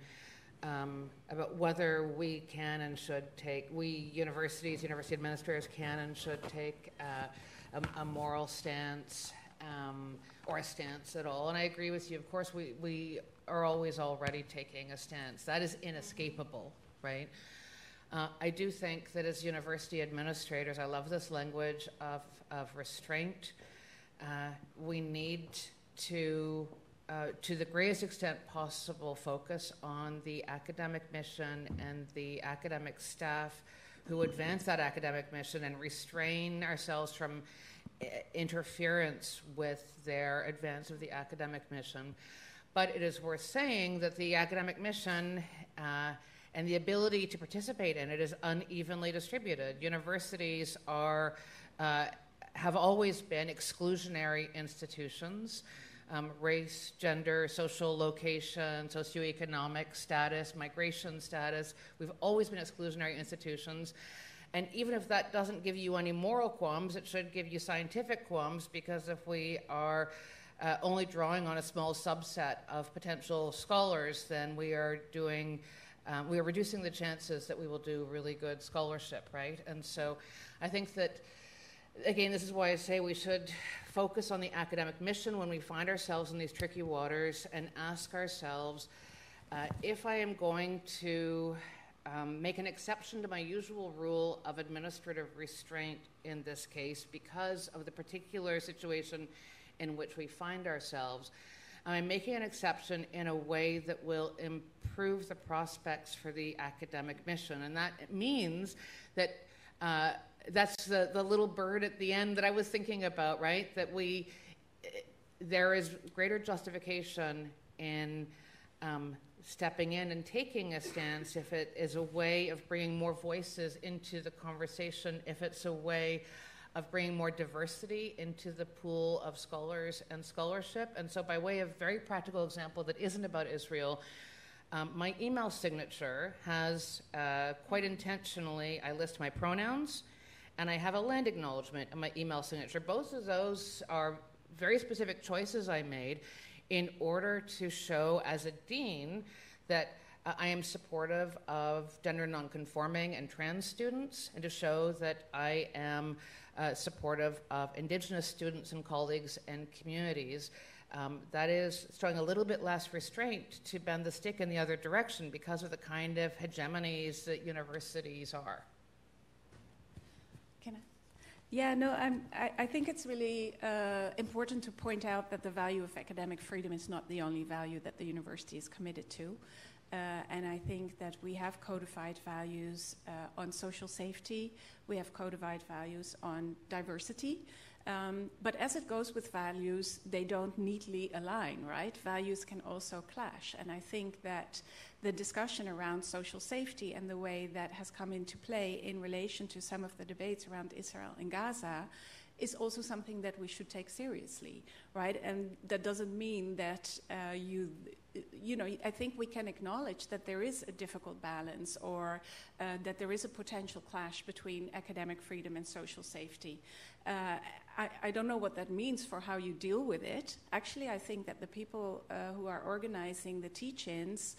about whether we can and should take, we university administrators can and should take a moral stance or a stance at all. And I agree with you. Of course, we are always already taking a stance. That is inescapable, right? I do think that as university administrators, I love this language of restraint. We need to the greatest extent possible, focus on the academic mission and the academic staff who advance that academic mission, and restrain ourselves from interference with their advance of the academic mission. But it is worth saying that the academic mission and the ability to participate in it is unevenly distributed. Universities have always been exclusionary institutions. Race, gender, social location, socioeconomic status, migration status. We've always been exclusionary institutions. And even if that doesn't give you any moral qualms, it should give you scientific qualms, because if we are only drawing on a small subset of potential scholars, then we are reducing the chances that we will do really good scholarship, right? And so I think that, again, this is why I say we should focus on the academic mission when we find ourselves in these tricky waters, and ask ourselves, if I am going to make an exception to my usual rule of administrative restraint in this case because of the particular situation in which we find ourselves, I'm making an exception in a way that will improve the prospects for the academic mission. And that means that that's the little bird at the end that I was thinking about, right? That there is greater justification in stepping in and taking a stance if it is a way of bringing more voices into the conversation, if it's a way of bringing more diversity into the pool of scholars and scholarship. And so by way of very practical example that isn't about Israel, my email signature has, quite intentionally, I list my pronouns, and I have a land acknowledgement in my email signature. Both of those are very specific choices I made in order to show as a dean that I am supportive of gender nonconforming and trans students, and to show that I am supportive of Indigenous students and colleagues and communities. That is showing a little bit less restraint to bend the stick in the other direction because of the kind of hegemonies that universities are. Can I? Yeah, no, I think it's really important to point out that the value of academic freedom is not the only value that the university is committed to. And I think that we have codified values on social safety. We have codified values on diversity. But as it goes with values, they don't neatly align, right? Values can also clash. And I think that the discussion around social safety and the way that has come into play in relation to some of the debates around Israel and Gaza is also something that we should take seriously, right? And that doesn't mean that you know, I think we can acknowledge that there is a difficult balance, or that there is a potential clash between academic freedom and social safety. I don't know what that means for how you deal with it. Actually, I think that the people who are organizing the teach-ins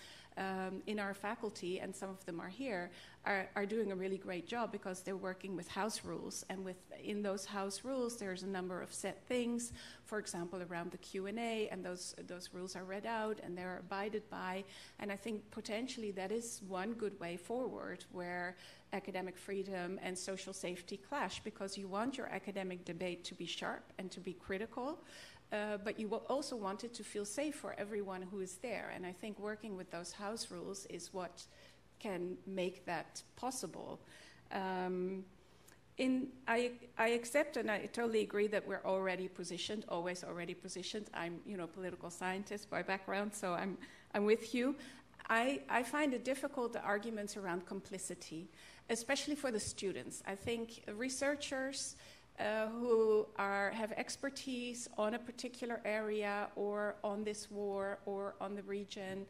in our faculty, and some of them are here, are doing a really great job, because they're working with house rules, and in those house rules there's a number of set things, for example around the Q&A, and those rules are read out and they're abided by. And I think potentially that is one good way forward, where academic freedom and social safety clash, because you want your academic debate to be sharp and to be critical, but you will also want it to feel safe for everyone who is there. And I think working with those house rules is what can make that possible. I accept, and I totally agree that we're already positioned, always already positioned. I'm, a political scientist by background, so I'm with you. I find it difficult, the arguments around complicity, especially for the students. I think researchers who have expertise on a particular area, or on this war, or on the region,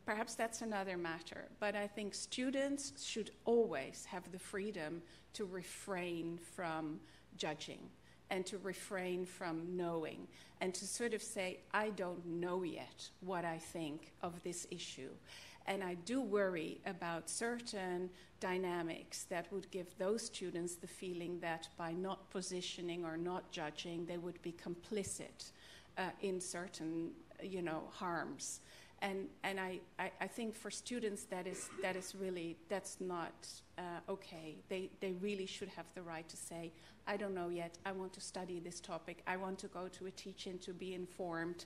perhaps that's another matter. But I think students should always have the freedom to refrain from judging, and to refrain from knowing, and to sort of say, I don't know yet what I think of this issue. And I do worry about certain dynamics that would give those students the feeling that by not positioning or not judging, they would be complicit in certain, harms. And I think for students that is really, that's not okay. They really should have the right to say, I don't know yet, I want to study this topic, I want to go to a teach-in to be informed,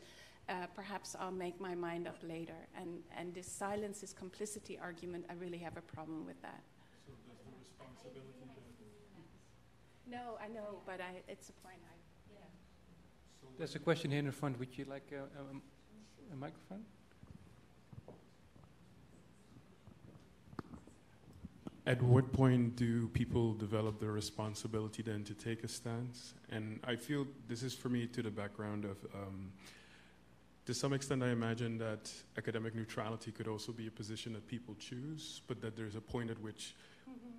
perhaps I'll make my mind up later. And this silence is complicity argument, I really have a problem with that. So does the responsibility... No, I know, but it's a point. So There's a question here in the front. Would you like a microphone? at what point do people develop the responsibility then to take a stance? And I feel this is for me to the background of, to some extent I imagine that academic neutrality could also be a position that people choose, but that there's a point at which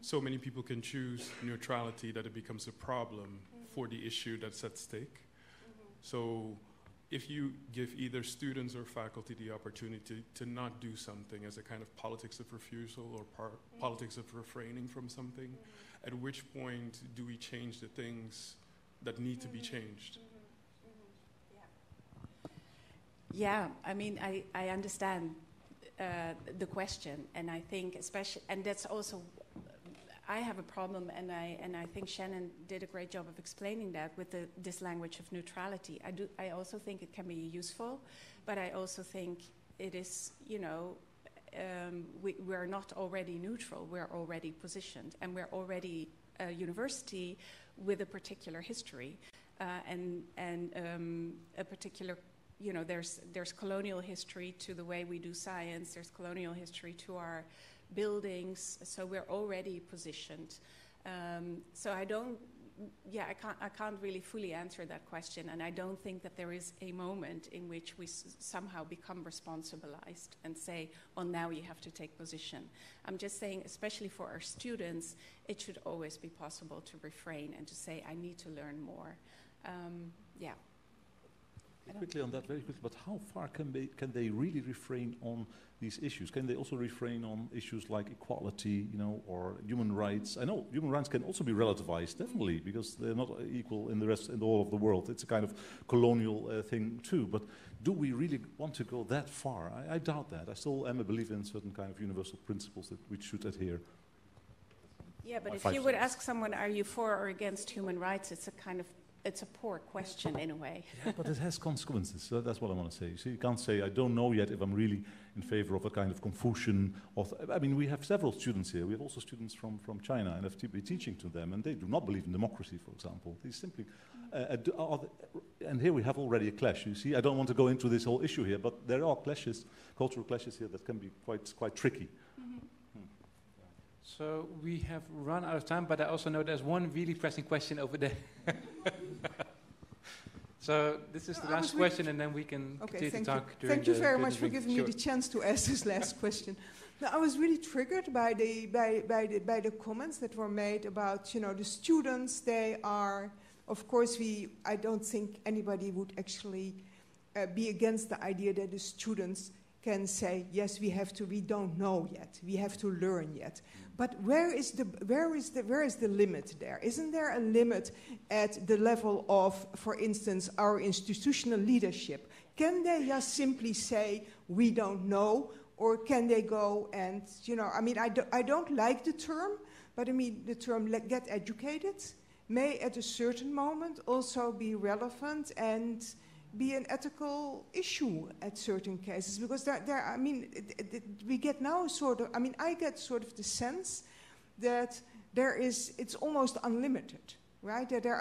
so many people can choose neutrality that it becomes a problem for the issue that's at stake. So if you give either students or faculty the opportunity to not do something as a kind of politics of refusal or politics of refraining from something, at which point do we change the things that need to be changed? Yeah, I mean, I understand the question, and I think especially, and that's also, I have a problem, and I think Shannon did a great job of explaining that with this language of neutrality. I also think it can be useful, but I also think it is, we're not already neutral, we're already positioned, and we're already a university with a particular history, and a particular, there's colonial history to the way we do science, there's colonial history to our buildings, so we're already positioned. So I can't really fully answer that question, and I don't think that there is a moment in which we somehow become responsibilized and say, well, now you have to take position. I'm just saying, especially for our students, it should always be possible to refrain and to say, I need to learn more. Quickly on that, very quickly, but how far can they really refrain on these issues? Can they also refrain on issues like equality, or human rights? I know human rights can also be relativized, definitely, because they're not equal in all of the world. It's a kind of colonial thing too. But do we really want to go that far? I doubt that. I still am a believer in certain kind of universal principles that we should adhere. Yeah, but if you would ask someone, are you for or against human rights? It's a kind of it's a poor question in a way. Yeah, but it has consequences. So that's what I want to say. So you can't say, I don't know yet if I'm really in favor of a kind of Confucian. I mean, we have several students here. We have also students from China, and I've been teaching to them, and they do not believe in democracy, for example. They simply, and here we have already a clash. You see, I don't want to go into this whole issue here, but there are clashes, cultural clashes here that can be quite tricky. So we have run out of time, but I also know there's one really pressing question over there. So this is the last question, and then we can continue to talk. Thank you very much for giving me the chance to ask this last question. Now, I was really triggered by the comments that were made about, the students. They are, of course, I don't think anybody would actually be against the idea that the students can say, yes, we don't know yet, we have to learn yet. But where is the limit there? Isn't there a limit at the level of, for instance, our institutional leadership? Can they just simply say, we don't know, or can they go and, I don't like the term, but the term get educated may at a certain moment also be relevant and be an ethical issue at certain cases, because we get now I get sort of the sense that it's almost unlimited, right? That there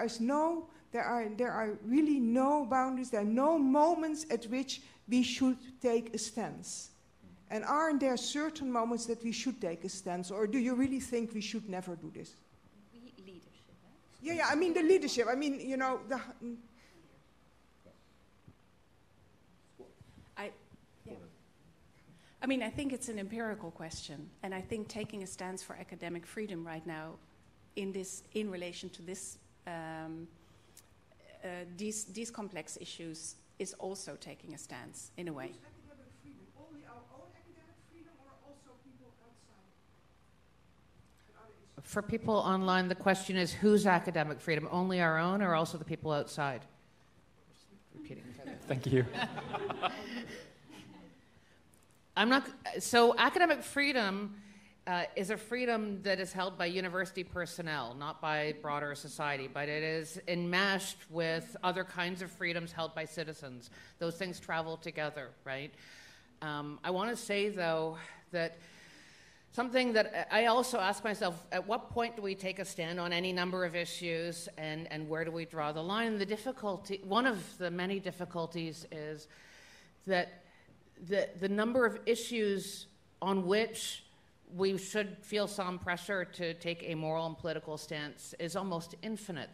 are really no boundaries, there are no moments at which we should take a stance. And aren't there certain moments that we should take a stance, or do you really think we should never do this? Leadership, right? Yeah, the leadership, I think it's an empirical question, and I think taking a stance for academic freedom right now, in relation to this, these complex issues, is also taking a stance in a way. Who's academic freedom? Only our own academic freedom, or also people outside? For people online, the question is, whose academic freedom? Only our own, or also the people outside? Repeating. Thank you. So academic freedom is a freedom that is held by university personnel, not by broader society, but it is enmeshed with other kinds of freedoms held by citizens. Those things travel together, right? I want to say, though, that something that I also ask myself, at what point do we take a stand on any number of issues, and where do we draw the line? One of the many difficulties is that the number of issues on which we should feel some pressure to take a moral and political stance is almost infinite.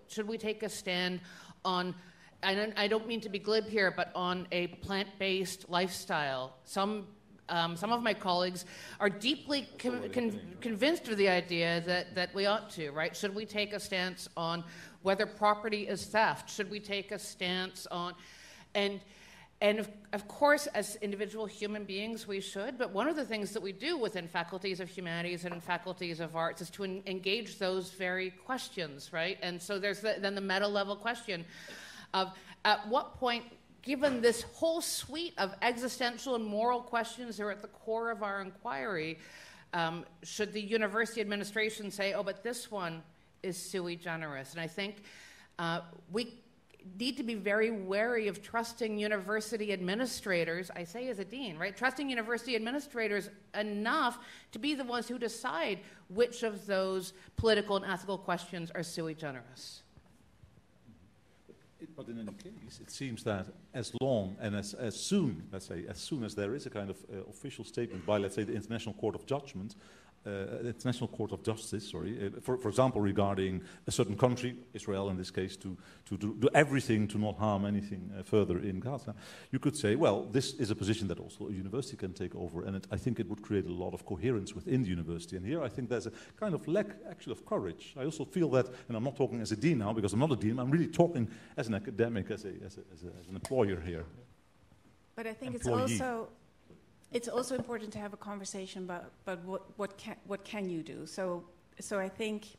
Should we take a stand on, and I don't mean to be glib here, but on a plant-based lifestyle? Some of my colleagues are deeply convinced of the idea that we ought to, right? Should we take a stance on whether property is theft? Should we take a stance on, and of course, as individual human beings, we should. But one of the things that we do within faculties of humanities and faculties of arts is to engage those very questions, right? And so there's then the meta-level question of, at what point, given this whole suite of existential and moral questions that are at the core of our inquiry, should the university administration say, oh, but this one is sui generis? And I think we need to be very wary of trusting university administrators, I say as a dean, right? Trusting university administrators enough to be the ones who decide which of those political and ethical questions are sui generis. But in any case, it seems that as long and as soon, let's say, as soon as there is a kind of official statement by, let's say, the International Court of Judgment, International Court of Justice, for example, regarding a certain country, Israel in this case, to do everything to not harm anything further in Gaza, you could say, well, this is a position that also a university can take over, and I think it would create a lot of coherence within the university. And here I think there's a kind of lack, actually, of courage. I also feel that, and I'm not talking as a dean now, because I'm not a dean, I'm really talking as an academic, as an employer here. But I think Employee. it's also important to have a conversation about what can you do. So I think,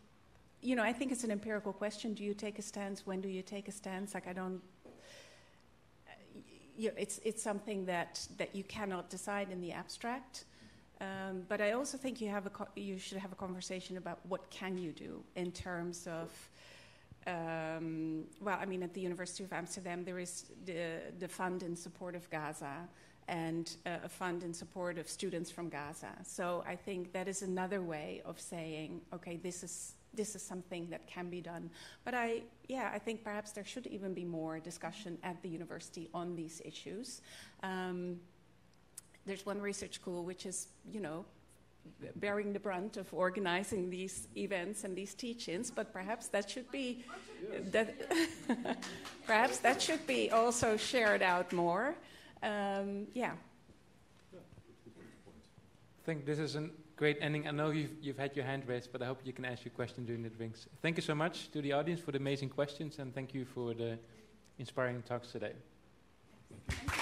I think it's an empirical question. Do you take a stance? When do you take a stance? Like, I don't. It's something that you cannot decide in the abstract. But I also think you should have a conversation about what can you do in terms of well, I mean, at the University of Amsterdam, there is the fund in support of Gaza and a fund in support of students from Gaza. So I think that is another way of saying, okay, this is something that can be done. But I think perhaps there should even be more discussion at the university on these issues. There's one research school which is, bearing the brunt of organizing these events and these teach-ins, but perhaps that should be perhaps that should be also shared out more. I think this is a great ending. I know you've had your hand raised, but I hope you can ask your question during the drinks. Thank you so much to the audience for the amazing questions, and thank you for the inspiring talks today. Thank you.